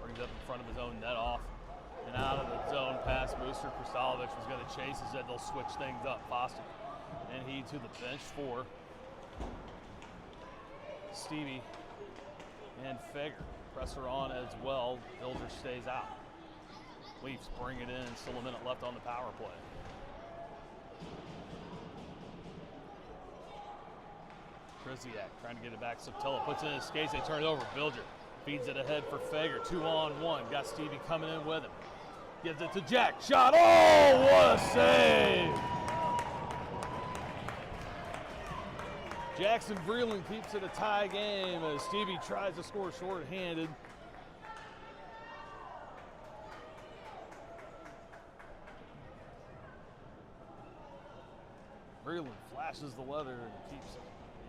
[SPEAKER 1] Brings it up in front of his own net off and out of the zone past Mooser. Krzyzak was going to chase. He said they'll switch things up. Fosdick and he to the bench for Stevie and Fager. Pressure on as well. Bilger stays out. Leafs bring it in. Still a minute left on the power play. Krzyzak trying to get it back. Subtella puts it in his skates. They turn it over. Bilger feeds it ahead for Fager. 2-on-1. Got Stevie coming in with him. Gives it to Jack. Shot. Oh, what a save! Jackson Vreeland keeps it a tie game as Stevie tries to score short-handed. Vreeland flashes the leather and keeps the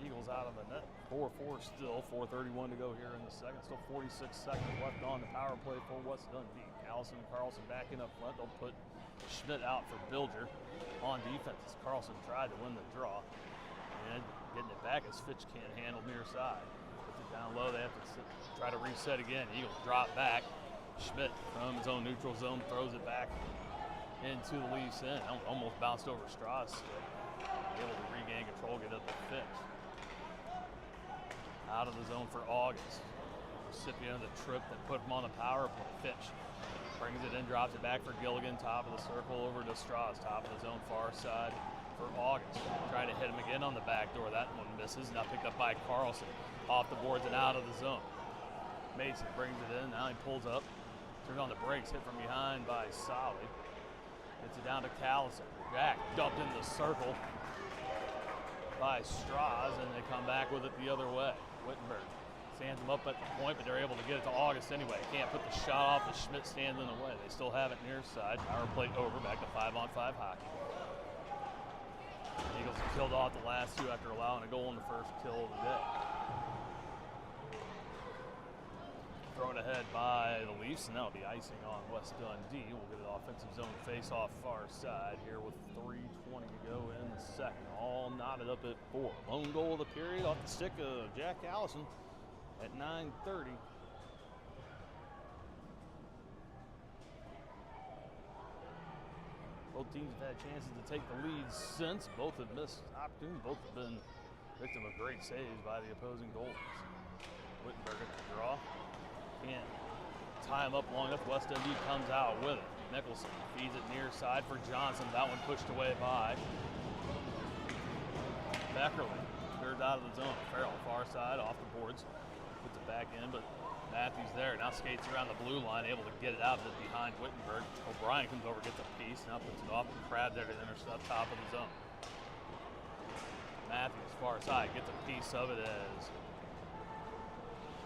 [SPEAKER 1] Eagles out of the net. 4-4 still, 4:31 to go here in the second. Still 46 seconds left on the power play for West Dundee. Callison and Carlson backing up front. They'll put Schmidt out for Bilger on defense as Carlson tried to win the draw. And getting it back as Fitch can't handle near side. Puts it down low. They have to try to reset again. Eagles drop back. Schmidt from his own neutral zone throws it back into the Leafs end. Almost bounced over Strauss' stick. Able to regain control, get up to Fitch. Out of the zone for August. Recipient of the trip that put him on the power play. Fitch brings it in, drops it back for Gilligan. Top of the circle over to Strauss. Top of the zone far side for August. Trying to hit him again on the back door. That one misses. Now picked up by Carlson. Off the boards and out of the zone. Mason brings it in. Now he pulls up. Turns on the brakes. Hit from behind by Solly. Gets it down to Callison. Jack dumped in the circle by Strauss, and they come back with it the other way. Wittenberg stands them up at the point, but they're able to get it to August anyway. Can't put the shot off as Schmidt stands in the way. They still have it near side. Power play over, back to 5-on-5 hockey. Eagles have killed off the last 2 after allowing a goal in the first kill of the day. Thrown ahead by the Leafs, and that'll be icing on West Dundee. We'll get an offensive zone face-off far side here with 3:20 to go in the second. All knotted up at 4. Lone goal of the period off the stick of Jack Allison at 9:30. Both teams have had chances to take the lead since. Both have missed opportunities. Both have been victim of great saves by the opposing goalies. Wittenberg at the draw. Can't tie him up long enough. West Dundee comes out with it. Nicholson feeds it near side for Johnson. That one pushed away by Beckerly. Cleared out of the zone. Farrell far side off the boards. Puts it back in, but Matthews there. Now skates around the blue line, able to get it out of it behind Wittenberg. O'Brien comes over, gets a piece. Now puts it off and Crab there to intercept top of the zone. Matthews far side gets a piece of it as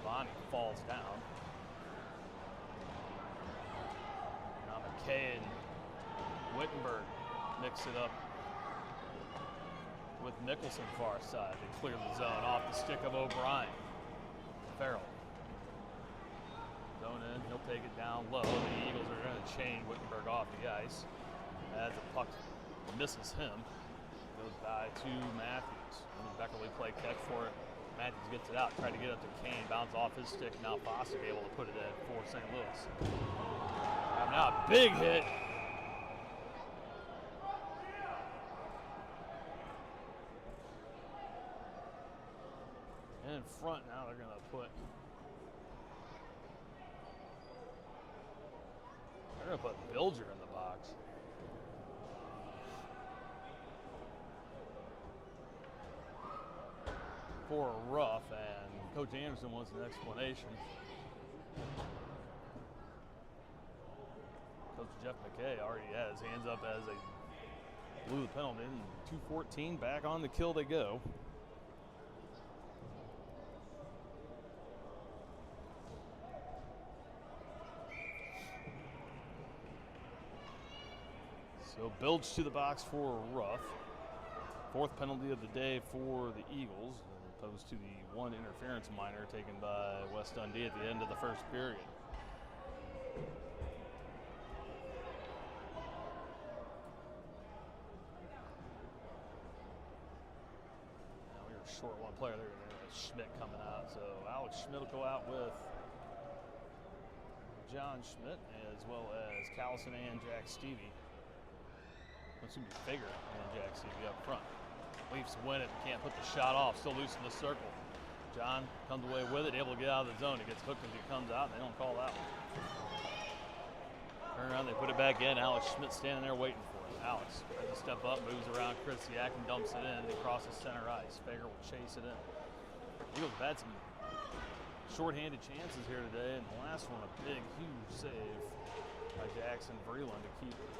[SPEAKER 1] Bonnie falls down. Now McKay and Wittenberg mix it up with Nicholson far side. They clear the zone off the stick of O'Brien. Farrell. Zone in, he'll take it down low. The Eagles are going to chain Wittenberg off the ice as the puck misses him. Goes by to Matthews. And Beckerly play catch for it Matthews gets it out, tried to get up to Kane, bounce off his stick. Now Foster able to put it in for St. Louis. Now a big hit. In front now, they're going to put Bilger in the box. For a rough, and Coach Anderson wants an explanation. Coach Jeff McKay already has hands up as they blew the penalty, and 2:14 back on the kill they go. So Bilge to the box for a rough. Fourth penalty of the day for the Eagles, as opposed to the one interference minor taken by West Dundee at the end of the first period. Now we were short one player there. Schmidt coming out. So Alex Schmidt will go out with John Schmidt, as well as Callison and Jack Stevie. It's going to be Fager and Jack Stevie up front. Leafs win it, can't put the shot off, still loose in the circle. John comes away with it, able to get out of the zone. He gets hooked as he comes out, and they don't call that one. Turn around, they put it back in. Alex Schmidt standing there waiting for it. Alex tries to step up, moves around Krisiak and dumps it in. He crosses center ice. Fager will chase it in. Eagles have had some shorthanded chances here today, and the last one a big, huge save by Jackson Vreeland to keep it.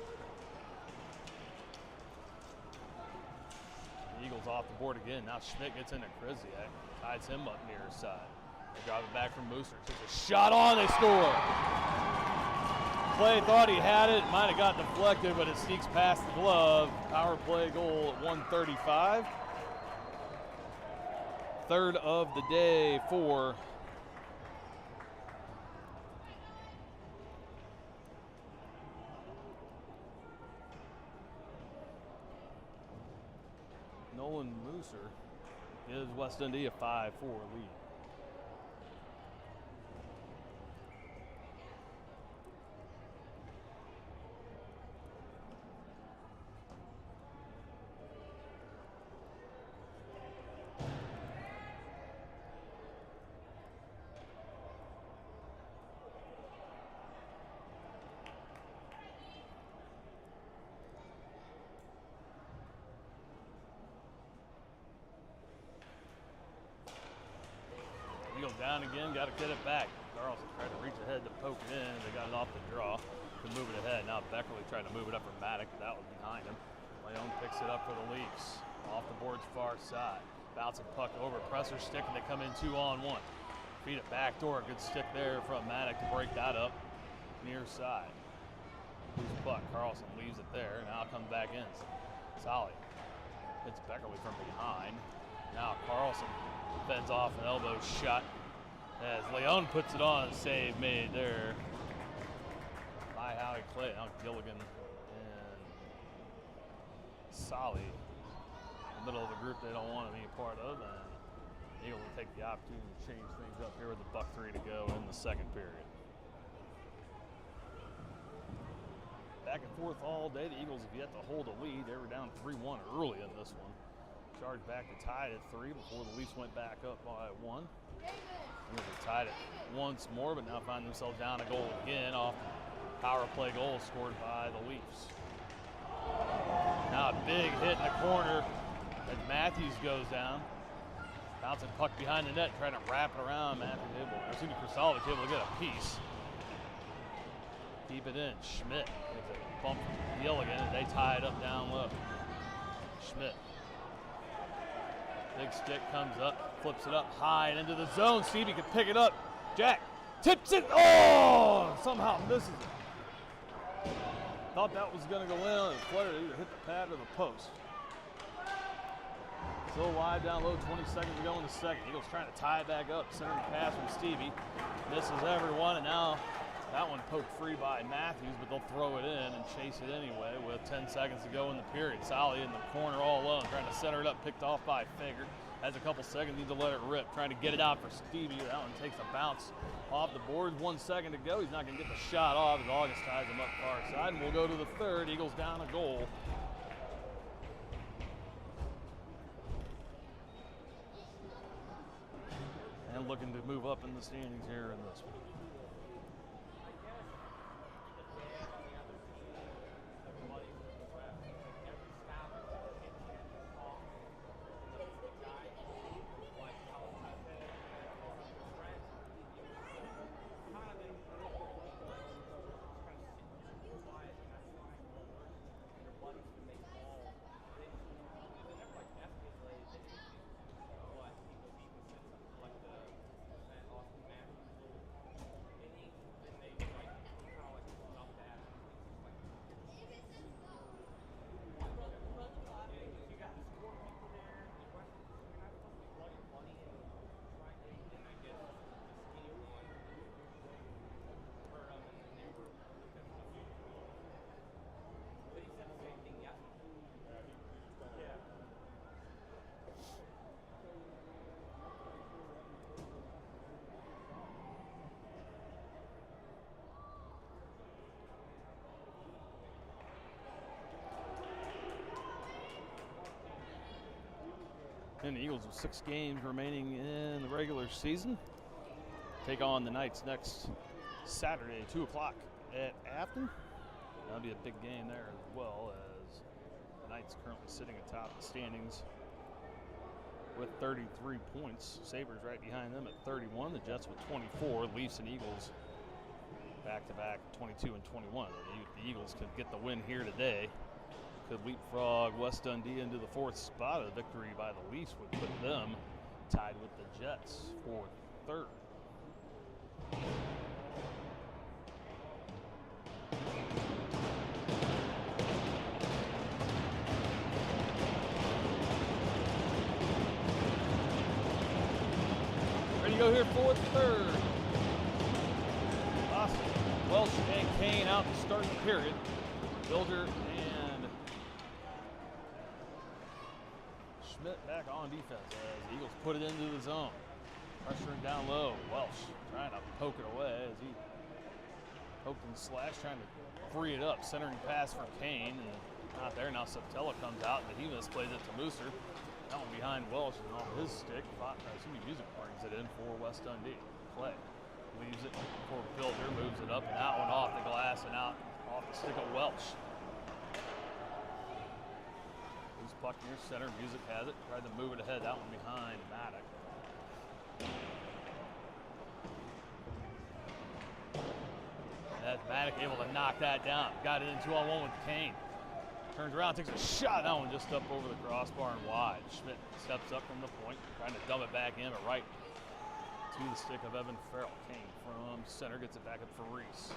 [SPEAKER 1] Eagles off the board again. Now Schmidt gets into Krisiak, ties him up near his side. They drive it back from Mooser. Takes a shot on, they score. Clay thought he had it, might have got deflected, but it sneaks past the glove. Power play goal at 1:35. Third of the day for Nolan Mooser. Gives West Dundee a 5-4 lead. Down again, got to get it back. Carlson tried to reach ahead to poke it in. They got it off the draw to move it ahead. Now Beckerly tried to move it up for Maddox, but that was behind him. Leon picks it up for the Leafs. Off the board's far side. Bouncing puck over, presser stick, and they come in 2-on-1. Feed it back door. Good stick there from Maddox to break that up near side. Loose puck. Carlson leaves it there. Now it comes back in. Solly hits Beckerly from behind. Now Carlson fends off an elbow shot as Leon puts it on. Save made there by Howie Clay. Now Gilligan and Solly in the middle of the group they don't want to be a part of, and Eagles will take the opportunity to change things up here with the $1:03 to go in the second period. Back and forth all day. The Eagles have yet to hold a lead. They were down 3-1 early in this one. Charged back to tie it at 3 before the Leafs went back up by 1. They tied it once more, but now find themselves down a goal again off the power play goal scored by the Leafs. Now a big hit in the corner as Matthews goes down. Bouncing puck behind the net, trying to wrap it around. Matthews able to get a piece. Keep it in. Schmidt makes a bump from Gilligan, and they tie it up down low. Schmidt. Big stick comes up, flips it up high and into the zone. Stevie can pick it up. Jack tips it. Oh, somehow misses it. Thought that was going to go in, and Flair either hit the pad or the post. Still wide down low, 20 seconds to go in the second. Eagles trying to tie it back up. Centering pass from Stevie. Misses everyone, and now that one poked free by Matthews, but they'll throw it in and chase it anyway with 10 seconds to go in the period. Solly in the corner all alone, trying to center it up, picked off by Fager. Has a couple seconds, needs to let it rip. Trying to get it out for Stevie. That one takes a bounce off the boards. 1 second to go. He's not going to get the shot off as August ties him up far side. And we'll go to the third. Eagles down a goal. And looking to move up in the standings here in this one. And the Eagles with 6 games remaining in the regular season take on the Knights next Saturday, 2 o'clock at Afton. That'll be a big game there as well, as the Knights currently sitting atop the standings with 33 points. Sabres right behind them at 31. The Jets with 24. Leafs and Eagles back-to-back 22 and 21. If the Eagles could get the win here today, could leapfrog West Dundee into the 4th spot. A victory by the Leafs would put them tied with the Jets for 3rd. Ready to go here for 3rd. Austin, Welsh, and Kane out to start the period. Builder and Schmidt back on defense as the Eagles put it into the zone. Pressuring down low. Welsh trying to poke it away as he poked and slashed, trying to free it up. Centering pass for Kane. And not there. Now Subtella comes out, but he misplays it to Mooser. That one behind Welsh and off his stick. Music brings it in for West Dundee. Play. Leaves it for Builder. Moves it up, and that one off the glass and out off the stick of Welsh. Puck near center, Music has it, tried to move it ahead, that one behind Maddock. That's Maddock able to knock that down. Got it in 2-on-1 with Kane. Turns around, takes a shot, that one just up over the crossbar and wide. Schmidt steps up from the point, trying to dump it back in, but right to the stick of Evan Farrell. Kane from center gets it back up for Reese.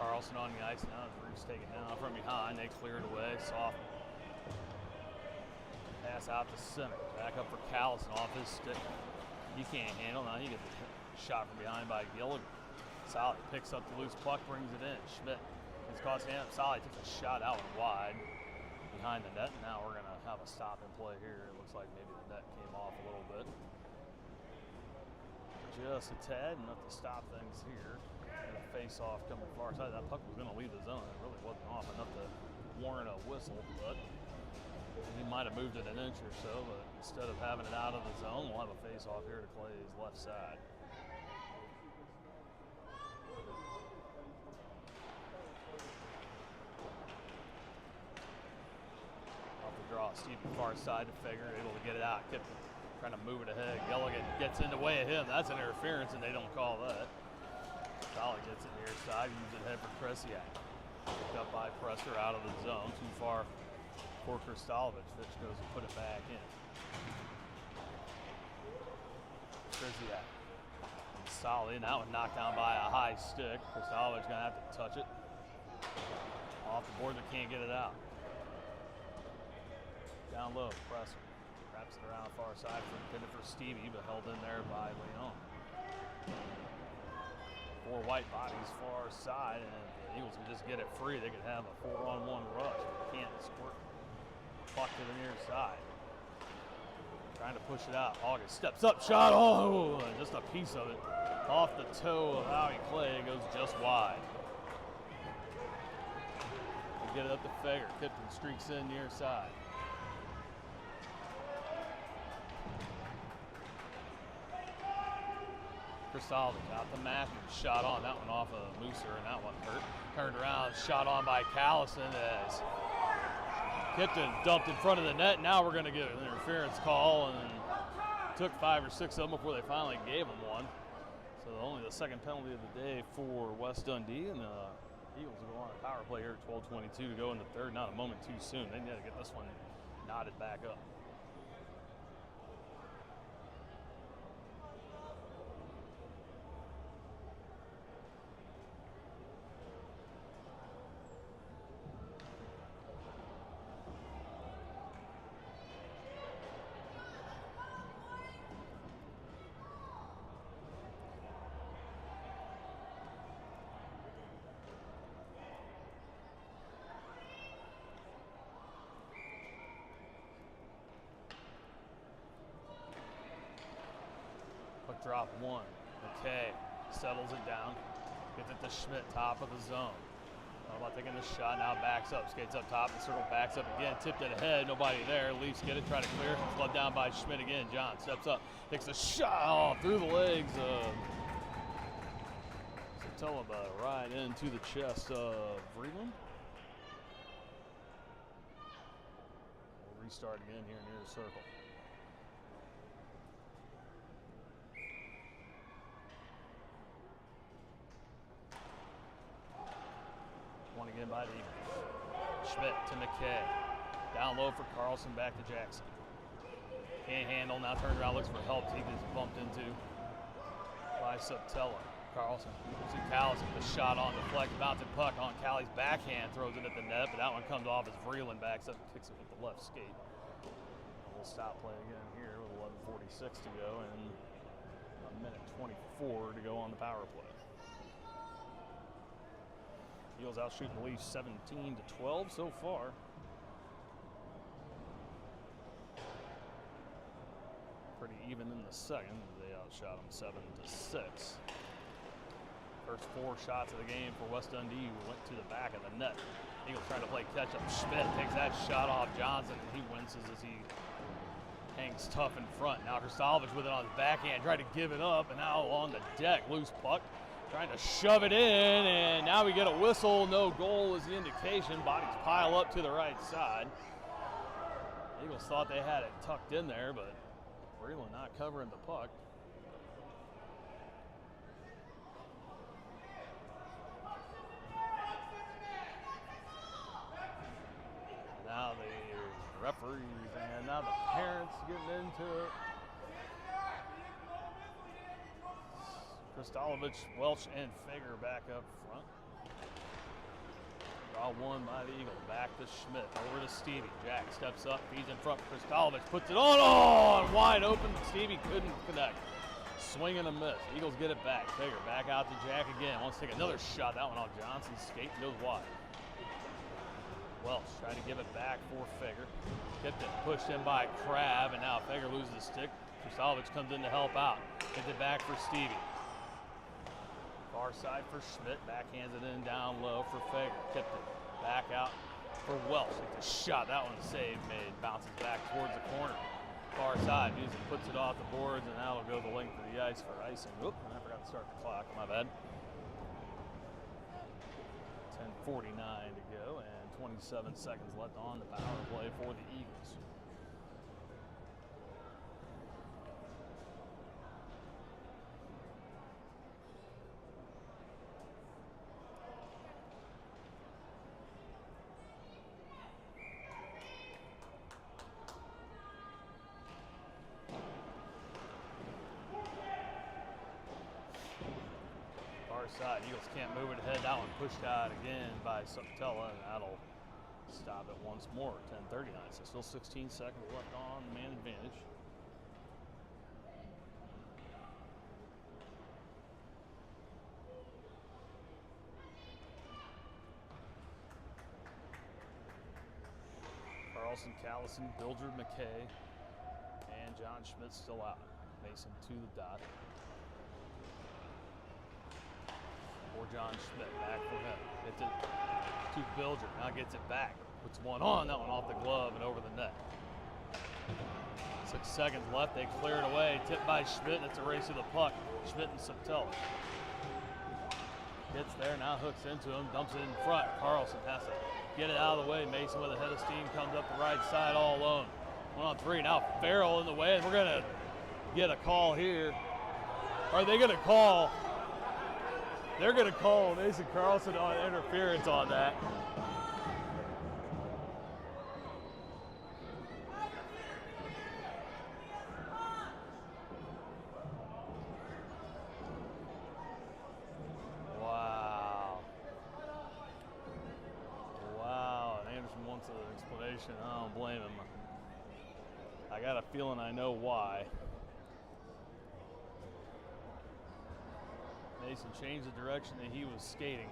[SPEAKER 1] Carlson on the ice now, Reese taken down from behind, they clear it away, soft. Pass out to center. Back up for Callison off his stick. He can't handle. Now he gets a shot from behind by Gilligan. Solid picks up the loose puck, brings it in. Schmidt gets caught stand up. Solid takes a shot out and wide behind the net. Now we're going to have a stop and play here. It looks like maybe the net came off a little bit. Just a tad, enough to stop things here. And a face off coming far side. That puck was going to leave the zone. It really wasn't off enough to warrant a whistle, but he might have moved it an inch or so, but instead of having it out of the zone, we'll have a face-off here to Clay's left side. Off the draw, Stevie far side to Fager, able to get it out. Kip trying to move it ahead. Gilligan gets in the way of him. That's an interference, and they don't call that. Solid gets it near side, uses it ahead for Kresiak. Picked up by Presser out of the zone, too far for Kristalovich. Fitch goes and put it back in. Kresiak. Solid, and that one knocked down by a high stick. Kristalovich gonna have to touch it. Off the board, but can't get it out. Down low, Presser. Wraps it around far side for intended for Stevie, but held in there by Leon. 4 white bodies far side, and if the Eagles could just get it free, they could have a 4-on-1 rush. They can't squirt puck to the near side. Trying to push it out. August steps up, shot. Oh, just a piece of it. Off the toe of Howie Clay, goes just wide. They get it up to Fager. Kipton streaks in near side. Cristaldi out to Matthews. Shot on. That one off of Mooser, and that one hurt. Turned around, shot on by Callison as Kipton dumped in front of the net. Now we're going to get an interference call, and took 5 or 6 of them before they finally gave them one. So only the second penalty of the day for West Dundee, and the Eagles will go on a power play here. 12:22 to go in the third. Not a moment too soon. They need to get this one knotted back up. Puck drop one. McKay settles it down. Gets it to Schmidt, top of the zone. How about taking the shot? Now backs up, skates up top, the circle backs up again. Tipped it ahead, nobody there. Leafs get it, try to clear. Flubbed down by Schmidt again. John steps up, takes a shot through the legs of Satella, right into the chest of Vreeland. We'll restart again here near the circle. One again by the Eagles. Schmidt to McKay. Down low for Carlson, back to Jackson. Can't handle, now turns around, looks for help. He gets bumped into by Subtella. Carlson to Callison, the shot on deflect, bouncing puck on Callie's backhand, throws it at the net, but that one comes off as Vreeland backs up and kicks it with the left skate. We'll stop play again here with 11:46 to go and a minute 24 to go on the power play. Eagles out shooting the Leafs 17-12 so far. Pretty even in the second. They outshot them 7-6. First 4 shots of the game for West Dundee went to the back of the net. Eagles trying to play catch up. Schmidt takes that shot off Johnson, and he winces as he hangs tough in front. Now Kristalevich with it on his backhand, tried to give it up, and now on the deck, loose puck. Trying to shove it in, and now we get a whistle. No goal is the indication. Bodies pile up to the right side. Eagles thought they had it tucked in there, but Vreeland not covering the puck. Now the referees and now the parents getting into it. Kristalevich, Welch, and Fager back up front. Draw one by the Eagles. Back to Schmidt. Over to Stevie. Jack steps up. He's in front. Kristalevich puts it on. Oh, wide open. Stevie couldn't connect. Swing and a miss. Eagles get it back. Fager back out to Jack again. Wants to take another shot. That one off Johnson's skate and goes wide. Welch trying to give it back for Fager. Tipped it. Pushed in by Crab, and now Fager loses the stick. Kristalevich comes in to help out. Gets it back for Stevie. Far side for Schmidt, backhands it in down low for Fager. Tipped it back out for Welch. Takes a shot, that one's saved, made, bounces back towards the corner. Far side, Music puts it off the boards, and now it'll go the length of the ice for icing. Oop, I forgot to start the clock, my bad. 10:49 to go, and 27 seconds left on the power play for the Eagles. Side. Eagles can't move it ahead. That one pushed out again by Subtella, and that'll stop it once more. 10:39, so still 16 seconds left on the man advantage. Carlson, Callison, Bildred, McKay, and John Schmidt's still out. Mason to the dot. For John Schmidt, back for him. Gets it to Bilger, now gets it back. Puts one on, that one off the glove and over the net. 6 seconds left, they clear it away. Tipped by Schmidt, it's a race to the puck. Schmidt and Subtella. Gets there, now hooks into him, dumps it in front. Carlson has to get it out of the way. Mason with a head of steam comes up the right side all alone. 1-on-3, now Farrell in the way, and we're gonna get a call here. Are they gonna call? They're gonna call Mason Carlson on interference on that. Wow, and Anderson wants an explanation. I don't blame him. I got a feeling I know why. Mason changed the direction that he was skating.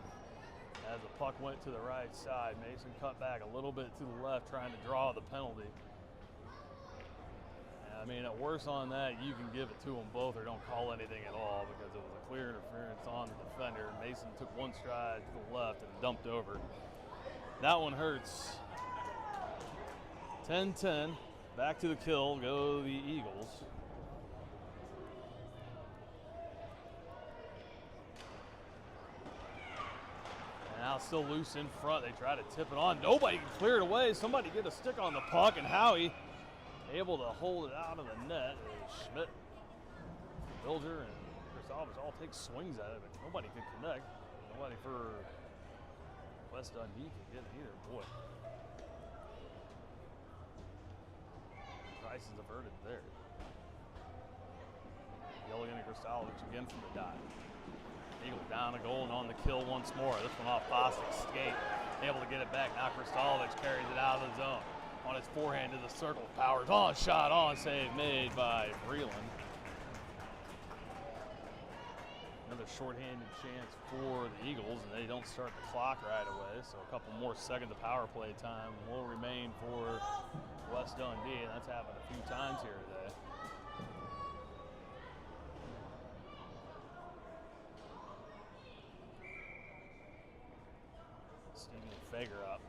[SPEAKER 1] As the puck went to the right side, Mason cut back a little bit to the left, trying to draw the penalty. I mean, at worst on that, you can give it to them both or don't call anything at all, because it was a clear interference on the defender. Mason took one stride to the left and dumped over. That one hurts. 10-10. Back to the kill go the Eagles. And now still loose in front. They try to tip it on. Nobody can clear it away. Somebody get a stick on the puck, and Howie able to hold it out of the net. Schmidt, Bilger, and Christovich all take swings at it, but nobody can connect. Nobody for West Dundee can get it either. Boy. Price is averted there. Gilligan and Christovich again from the dot. Eagles down a goal and on the kill once more. This one off Bostic's skate. Able to get it back. Now Christovich carries it out of the zone. On his forehand to the circle. Powers on, shot on, save made by Vreeland. Another shorthanded chance for the Eagles, and they don't start the clock right away, so a couple more seconds of power play time will remain for West Dundee, and that's happened a few times here today. Stevie Fager up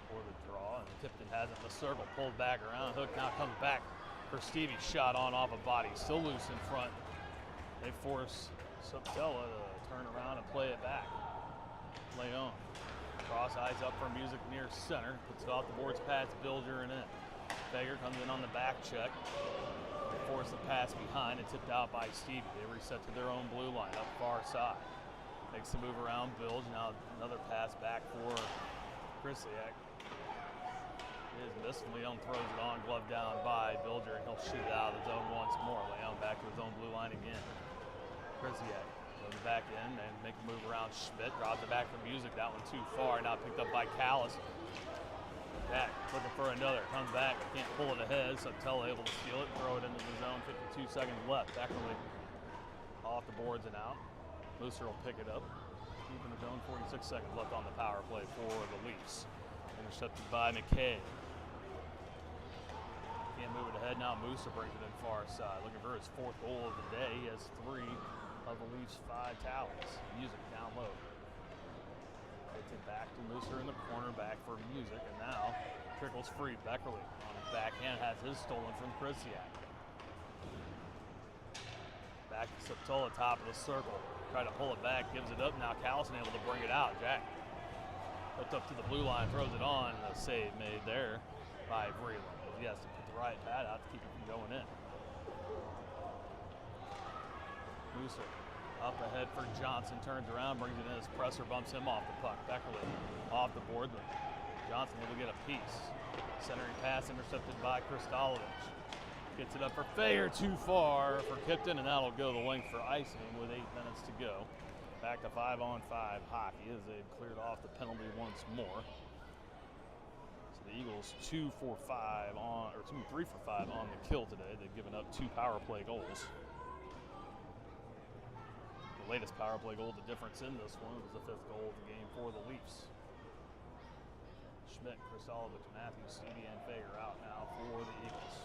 [SPEAKER 1] for the draw, and Tipton has it in the circle, pulled back around. Hook now comes back for Stevie, shot on off a body, still loose in front. They force Subtella to turn around and play it back. Leon, cross eyes up for Music near center, puts it off the boards past Bilger and in. Fager comes in on the back check. They force the pass behind and tipped out by Stevie. They reset to their own blue line up far side. Makes the move around Bilge. Now another pass back for Krisiak. It is missed. Leon throws it on, glove down by Bilger, and he'll shoot it out of the zone once more. Leon back to his own blue line again. Krisiak goes back in and make a move around Schmidt. Drops it back for Music. That one too far. Now picked up by Callis. Jack looking for another. Comes back. Can't pull it ahead. Subtella able to steal it. Throw it into the zone. 52 seconds left. Beckerly off the boards and out. Mooser will pick it up. Keeping the zone. 46 seconds left on the power play for the Leafs. Intercepted by McKay. Can't move it ahead now. Mooser brings it in far side. Looking for his 4th goal of the day. He has 3 of the Leafs' 5 tallies. Music down low. Gets it back to Mooser in the corner. Back for Music. And now trickles free. Beckerly on his backhand has his stolen from Krisiak. Back to Subtella, top of the circle. Try to pull it back. Gives it up. Now Callison able to bring it out. Jack hooked up to the blue line. Throws it on. And a save made there by Vreeland. He has to put the right pad out to keep it from going in. Mooser up ahead for Johnson, turns around, brings it in his presser, bumps him off the puck. Beckerly off the board, but Johnson able to get a piece. Centering pass intercepted by Christovich. Gets it up for Fager, too far for Kipton, and that'll go the length for icing with 8 minutes to go. Back to 5-on-5 hockey as they've cleared off the penalty once more. The Eagles 3 for 5 on the kill today. They've given up 2 power play goals. The latest power play goal, the difference in this one, was the 5th goal of the game for the Leafs. Schmidt, Christovich, Matthews, Stevie, and Fager out now for the Eagles.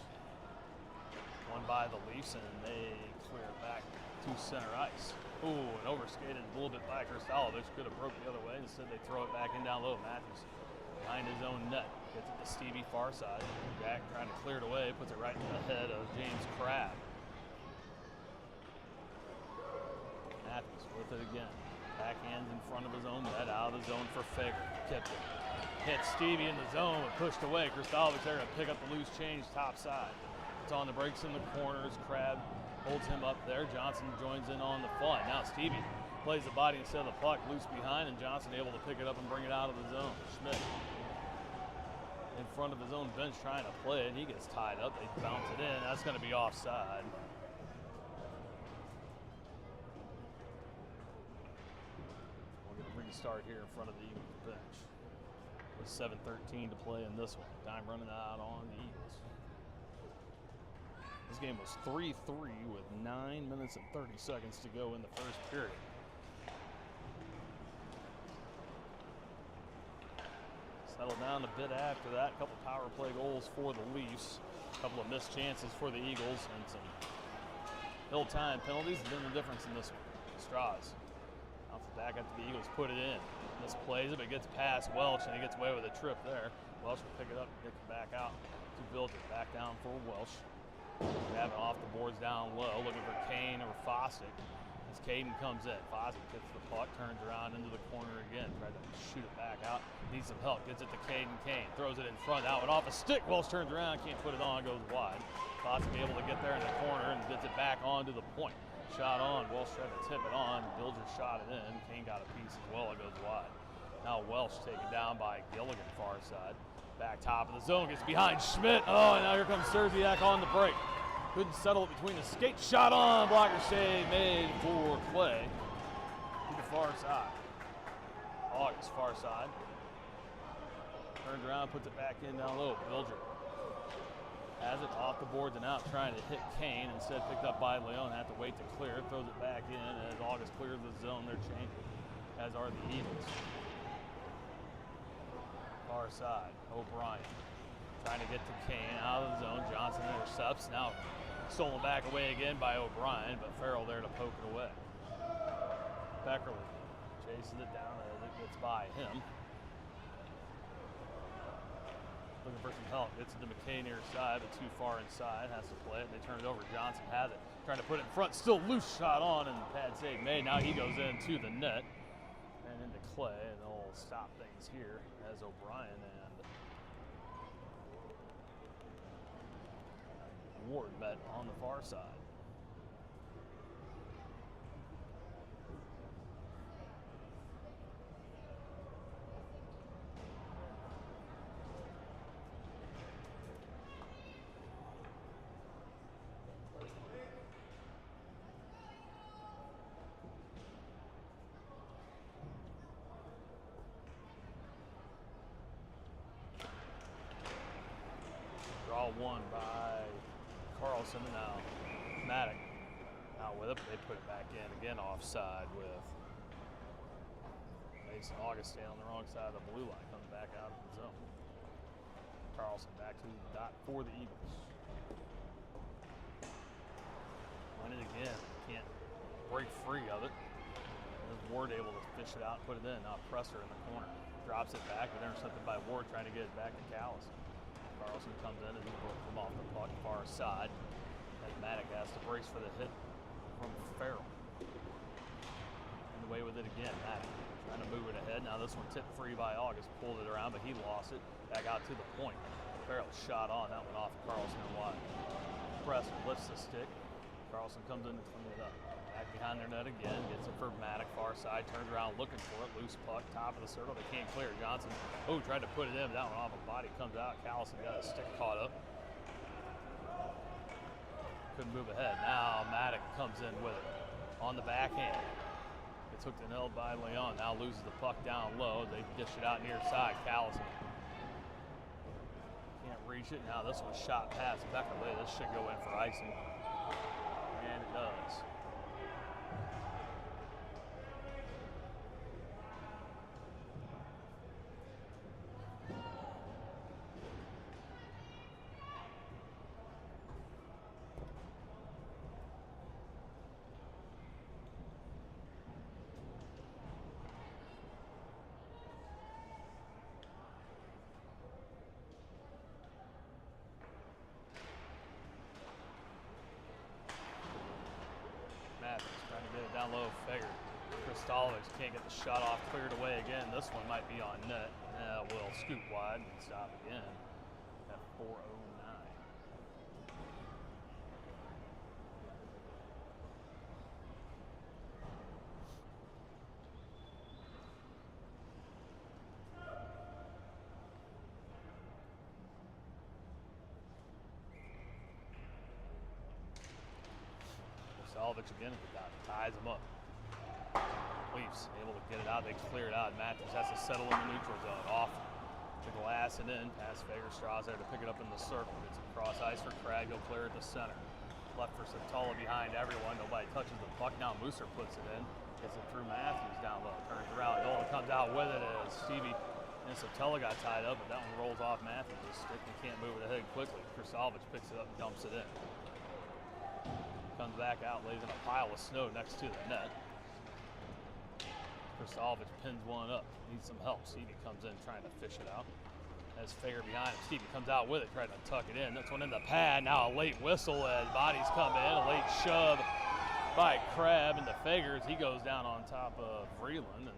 [SPEAKER 1] One by the Leafs, and they clear it back to center ice. Ooh, and overskated a little bit by Kristalovic. Could have broke the other way. Instead, they throw it back in down low. Matthews behind his own net. Gets it to Stevie, far side. Jack trying to clear it away. Puts it right in the head of James Crabb. Matthews with it again. Backhands in front of his own net. Out of the zone for Fager. Kept it. Hits Stevie in the zone, but pushed away. Kristalovic there to pick up the loose change top side. It's on the breaks in the corners. Crabb holds him up there. Johnson joins in on the fun. Now Stevie plays the body instead of the puck, loose behind, and Johnson able to pick it up and bring it out of the zone. Schmidt in front of his own bench trying to play it. He gets tied up. They bounce it in. That's going to be offside. We're going to restart here in front of the Eagles bench. With 7:13 to play in this one. Time running out on the Eagles. This game was 3-3 with 9 minutes and 30 seconds to go in the first period. Settled down a bit after that. A couple power play goals for the Leafs. A couple of missed chances for the Eagles, and some ill-timed penalties have been the difference in this one. Straws bounces back after the Eagles put it in. Misplays it, but gets past Welch, and he gets away with a trip there. Welch will pick it up and kick it back out to Bilger. Back down for Welch. Having off the boards down low, looking for Kane or Fossick. As Caden comes in, Fossick gets the puck, turns around into the corner again, tries to shoot it back out. Needs some help, gets it to Caden. Kane throws it in front, out and off a stick. Welch turns around, can't put it on, goes wide. Fossick able to get there in the corner and gets it back onto the point. Shot on, Welch tried to tip it on. Bilger shot it in. Kane got a piece as well, it goes wide. Now Welch taken down by Gilligan, far side. Back top of the zone, gets behind Schmidt. Oh, and now here comes Serziak on the break. Couldn't settle it between the skates. Shot on, blocker save made for Clay. To the far side. August, far side. Turns around, puts it back in down low. Bilger has it off the boards and out, trying to hit Kane. Instead picked up by Leon, had to wait to clear. Throws it back in as August clears the zone. They're changing, as are the Eagles. Far side, O'Brien trying to get to Kane out of the zone. Johnson intercepts. Now stolen back away again by O'Brien, but Farrell there to poke it away. Beckerly chases it down as it gets by him. Looking for some help. Gets it to McKay near side, but too far inside. Has to play it. They turn it over. Johnson has it. Trying to put it in front. Still loose, shot on, and pad save made. Now he goes into the net and into Clay, and they'll stop things here as O'Brien and Ward met on the far side. Draw one by Carlson, and now Maddox out with it, but they put it back in again offside with Mason Augustine on the wrong side of the blue line, coming back out of the zone. Carlson back to the dot for the Eagles. Win it again, can't break free of it. And Ward able to fish it out and put it in. Now Presser in the corner, drops it back, but intercepted by Ward trying to get it back to Callis. Carlson comes in and he broke from off the puck far side. As Maddox has to brace for the hit from Farrell. And away with it again. Maddox trying to move it ahead. Now this one tipped free by August. Pulled it around, but he lost it. Back out to the point. Farrell shot on. That one off Carlson and wide. Presser lifts the stick. Carlson comes in to clean it up. Back behind their net again. Gets it for Maddox, far side. Turns around looking for it. Loose puck, top of the circle. They can't clear. Johnson, tried to put it in, but that one off a body. Comes out. Callison got his stick caught up. Couldn't move ahead. Now Maddox comes in with it. On the backhand. Gets hooked and held by Leon. Now loses the puck down low. They dish it out near side. Callison can't reach it. Now this one's shot past Beckerly. This should go in for icing. And it does. Kristalovic can't get the shot off, cleared away again. This one might be on net. Will scoot wide and stop again at 4:09. Kristalovic again ties him up. Leafs able to get it out. They clear it out. Matthews has to settle in the neutral zone. Off the glass and in. Pass Fagerstra's there to pick it up in the circle. It's across ice for Craig. He'll clear it to center. Left for Satola behind everyone. Nobody touches the puck. Now Mooser puts it in. Gets it through Matthews down low. Turns around. Nolan comes out with it as Stevie and Satola got tied up, but that one rolls off Matthews' stick and can't move it ahead quickly. Kristalovic picks it up and dumps it in. Comes back out, lays in a pile of snow next to the net. Kristalovic pins one up, needs some help. Stevie comes in trying to fish it out. As Fager behind him, Stevie comes out with it, trying to tuck it in. This one in the pad, now a late whistle as bodies come in, a late shove by Crab into Fager as he goes down on top of Vreeland. And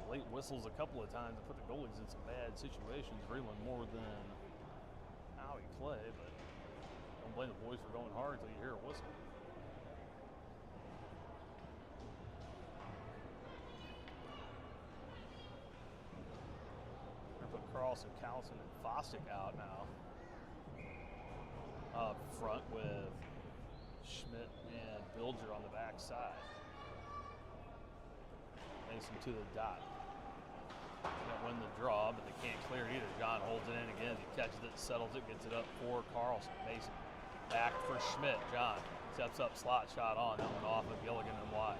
[SPEAKER 1] late whistles a couple of times to put the goalies in some bad situations. Vreeland more than Howie Clay, but don't blame the boys for going hard until you hear a whistle. We're going to put Carlson, Callison, and Fostick out now. Up front with Schmidt and Bilger on the back side. Mason to the dot. Can't win the draw, but they can't clear it either. John holds it in again. He catches it, settles it, gets it up for Carlson. Mason back for Schmidt. John steps up, slot shot on. That one off of Gilligan and wide.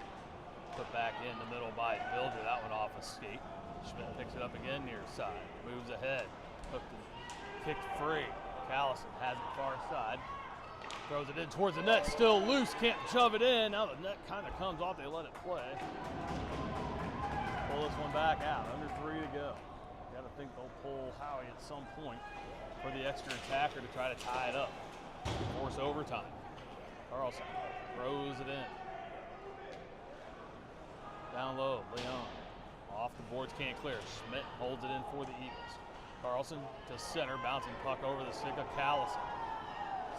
[SPEAKER 1] Put back in the middle by Bilger. That one off a skate. Schmidt picks it up again near side. Moves ahead. Hooked and kicked free. Callison has it far side. Throws it in towards the net. Still loose. Can't shove it in. Now the net kind of comes off. They let it play. Pull this one back out. Under 3 to go. Got to think they'll pull Howie at some point for the extra attacker to try to tie it up. Force overtime. Carlson throws it in. Down low, Leon. Off the boards, can't clear. Schmidt holds it in for the Eagles. Carlson to center, bouncing puck over the stick of Callison.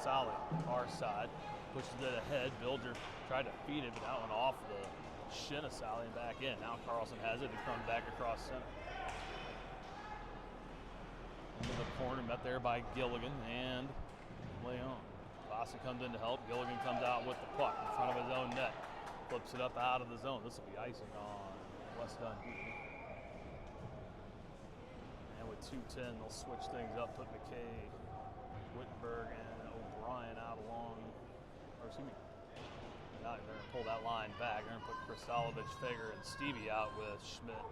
[SPEAKER 1] Solid, far side. Pushes it ahead. Bilger tried to feed it, but that one off the shin of Sally and back in. Now Carlson has it and comes back across center. Into the corner, met there by Gilligan and Leon. Boston comes in to help. Gilligan comes out with the puck in front of his own net. Flips it up out of the zone. This will be icing on West Dundee. And with 2:10, they'll switch things up. Put McKay, Wittenberg, and O'Brien out along, or excuse me, they're going to pull that line back. They're going to put Kristalovic, Fager, and Stevie out with Schmidt.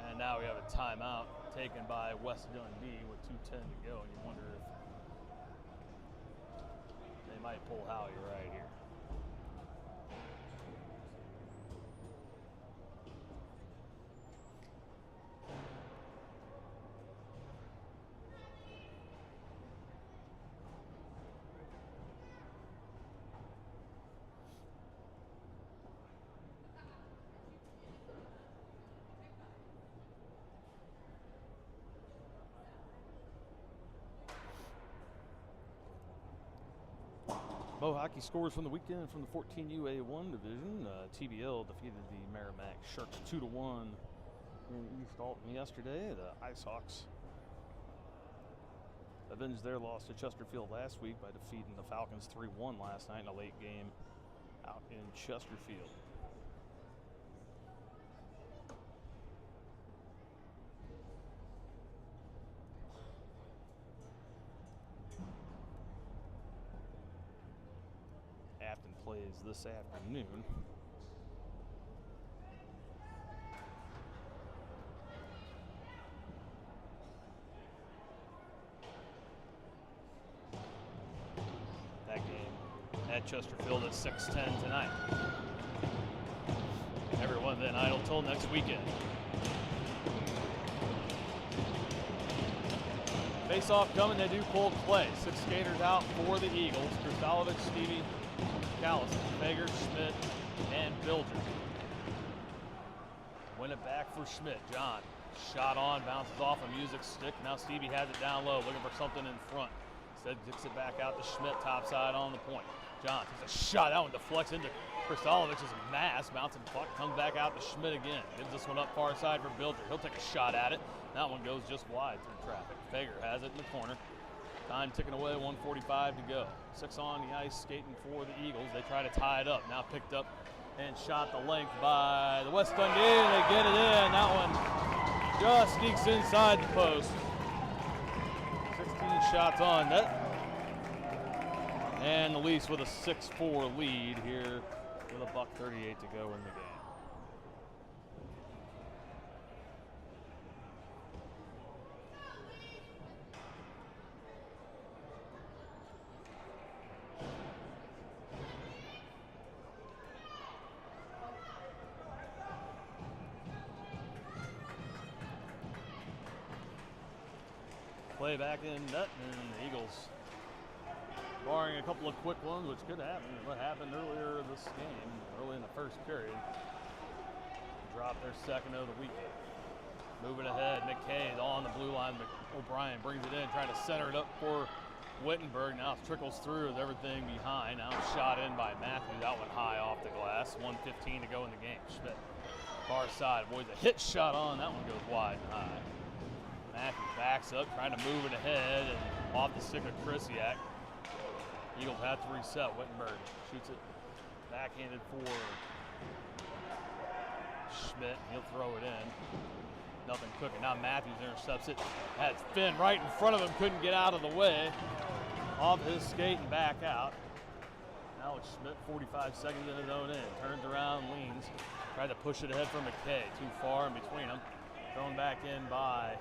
[SPEAKER 1] And now we have a timeout taken by West Dundee with 2:10 to go. And you wonder if they might pull Howie right here. Bow hockey scores from the weekend from the 14UA1 division. TBL defeated the Merrimack Sharks 2-1 in East Alton yesterday. The IceHawks avenged their loss to Chesterfield last week by defeating the Falcons 3-1 last night in a late game out in Chesterfield. Plays this afternoon. That game at Chesterfield at 6:10 tonight. Everyone then idle till next weekend. Face-off coming, they do pull play. 6 skaters out for the Eagles. Kristalovic, Stevie, Callison, Fager, Schmidt, and Bilger. Win it back for Schmidt. John, shot on, bounces off a music stick. Now Stevie has it down low, looking for something in front. Instead, kicks it back out to Schmidt, top side on the point. John takes a shot, that one deflects into Kristalovic's mass, bouncing puck, comes back out to Schmidt again. Gives this one up far side for Bilger. He'll take a shot at it. That one goes just wide through traffic. Fager has it in the corner. Time ticking away, 1:45 to go. 6 on the ice, skating for the Eagles. They try to tie it up. Now picked up and shot the length by the West Dundee. They get it in. That one just sneaks inside the post. 16 shots on net. And the Leafs with a 6-4 lead here with a $1:38 to go in the game. Play back in net, and the Eagles, barring a couple of quick ones, which could happen, what happened earlier this game, early in the first period, dropped their second of the weekend. Moving ahead, McKay on the blue line. O'Brien brings it in, trying to center it up for Wittenberg. Now it trickles through with everything behind. Now it's shot in by Matthews. That one high off the glass. 1:15 to go in the game. Schmidt, far side, avoids a hit shot on. That one goes wide and high. Matthews backs up, trying to move it ahead, and off the stick of Krisiak. Eagles have to reset. Wittenberg shoots it backhanded for Schmidt. He'll throw it in. Nothing cooking. Now Matthews intercepts it. Has Finn right in front of him. Couldn't get out of the way. Off his skate and back out. Now it's Schmidt, 45 seconds in his own end. Turns around, leans. Tried to push it ahead for McKay. Too far in between them. Thrown back in by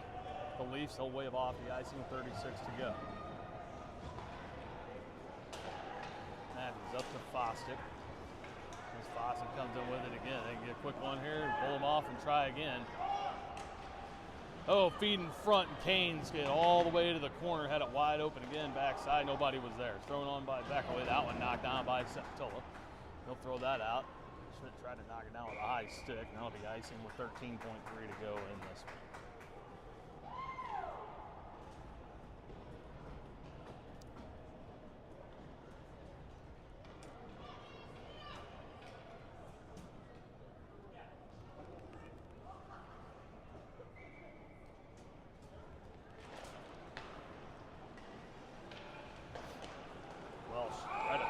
[SPEAKER 1] the Leafs. They'll wave off the icing with 36 to go. Matthews up to Fostick. As Fostick comes in with it again. They can get a quick one here, pull him off and try again. Oh, feed in front, and Kane skate all the way to the corner, had it wide open again, backside, nobody was there. Thrown on by Beckley, that one knocked down by Septilla. He'll throw that out. Schmidt tried to knock it down with a high stick, and that'll be icing with 13.3 to go in this one.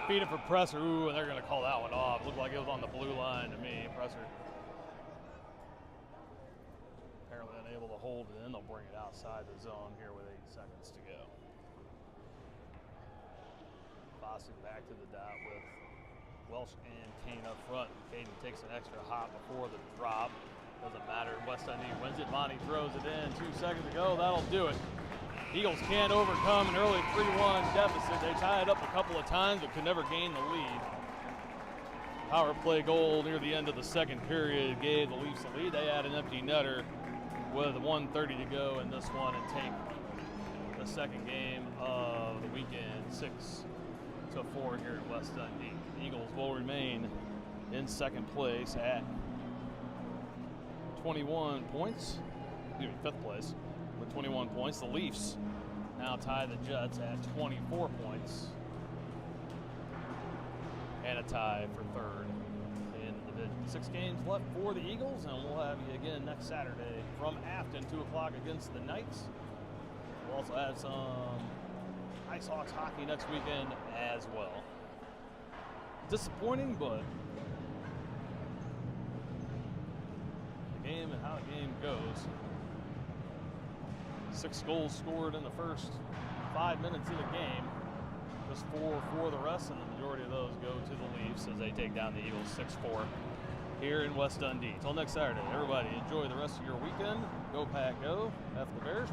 [SPEAKER 1] Feed it for Presser. Ooh, and they're going to call that one off. Looked like it was on the blue line to me. Presser apparently unable to hold it in. They'll bring it outside the zone here with 8 seconds to go. Fossick back to the dot with Welsh and Kane up front. Caden takes an extra hop before the drop. Doesn't matter. West Dundee wins it. Monty throws it in. 2 seconds to go. That'll do it. Eagles can't overcome an early 3-1 deficit. They tied it up a couple of times but could never gain the lead. Power play goal near the end of the second period gave the Leafs the lead. They had an empty netter with 1:30 to go in this one and take the second game of the weekend 6-4 here at West Dundee. The Eagles will remain in second place at 21 points. Excuse me, fifth place with 21 points. The Leafs now tie the Jets at 24 points and a tie for third in the division. 6 games left for the Eagles, and we'll have you again next Saturday from Afton, 2 o'clock against the Knights. We'll also have some Ice Hawks hockey next weekend as well. Disappointing, but the game and how the game goes. 6 goals scored in the first 5 minutes of the game. Just 4 for the rest, and the majority of those go to the Leafs as they take down the Eagles 6-4 here in West Dundee. Until next Saturday, everybody enjoy the rest of your weekend. Go Pack Go. F the Bears.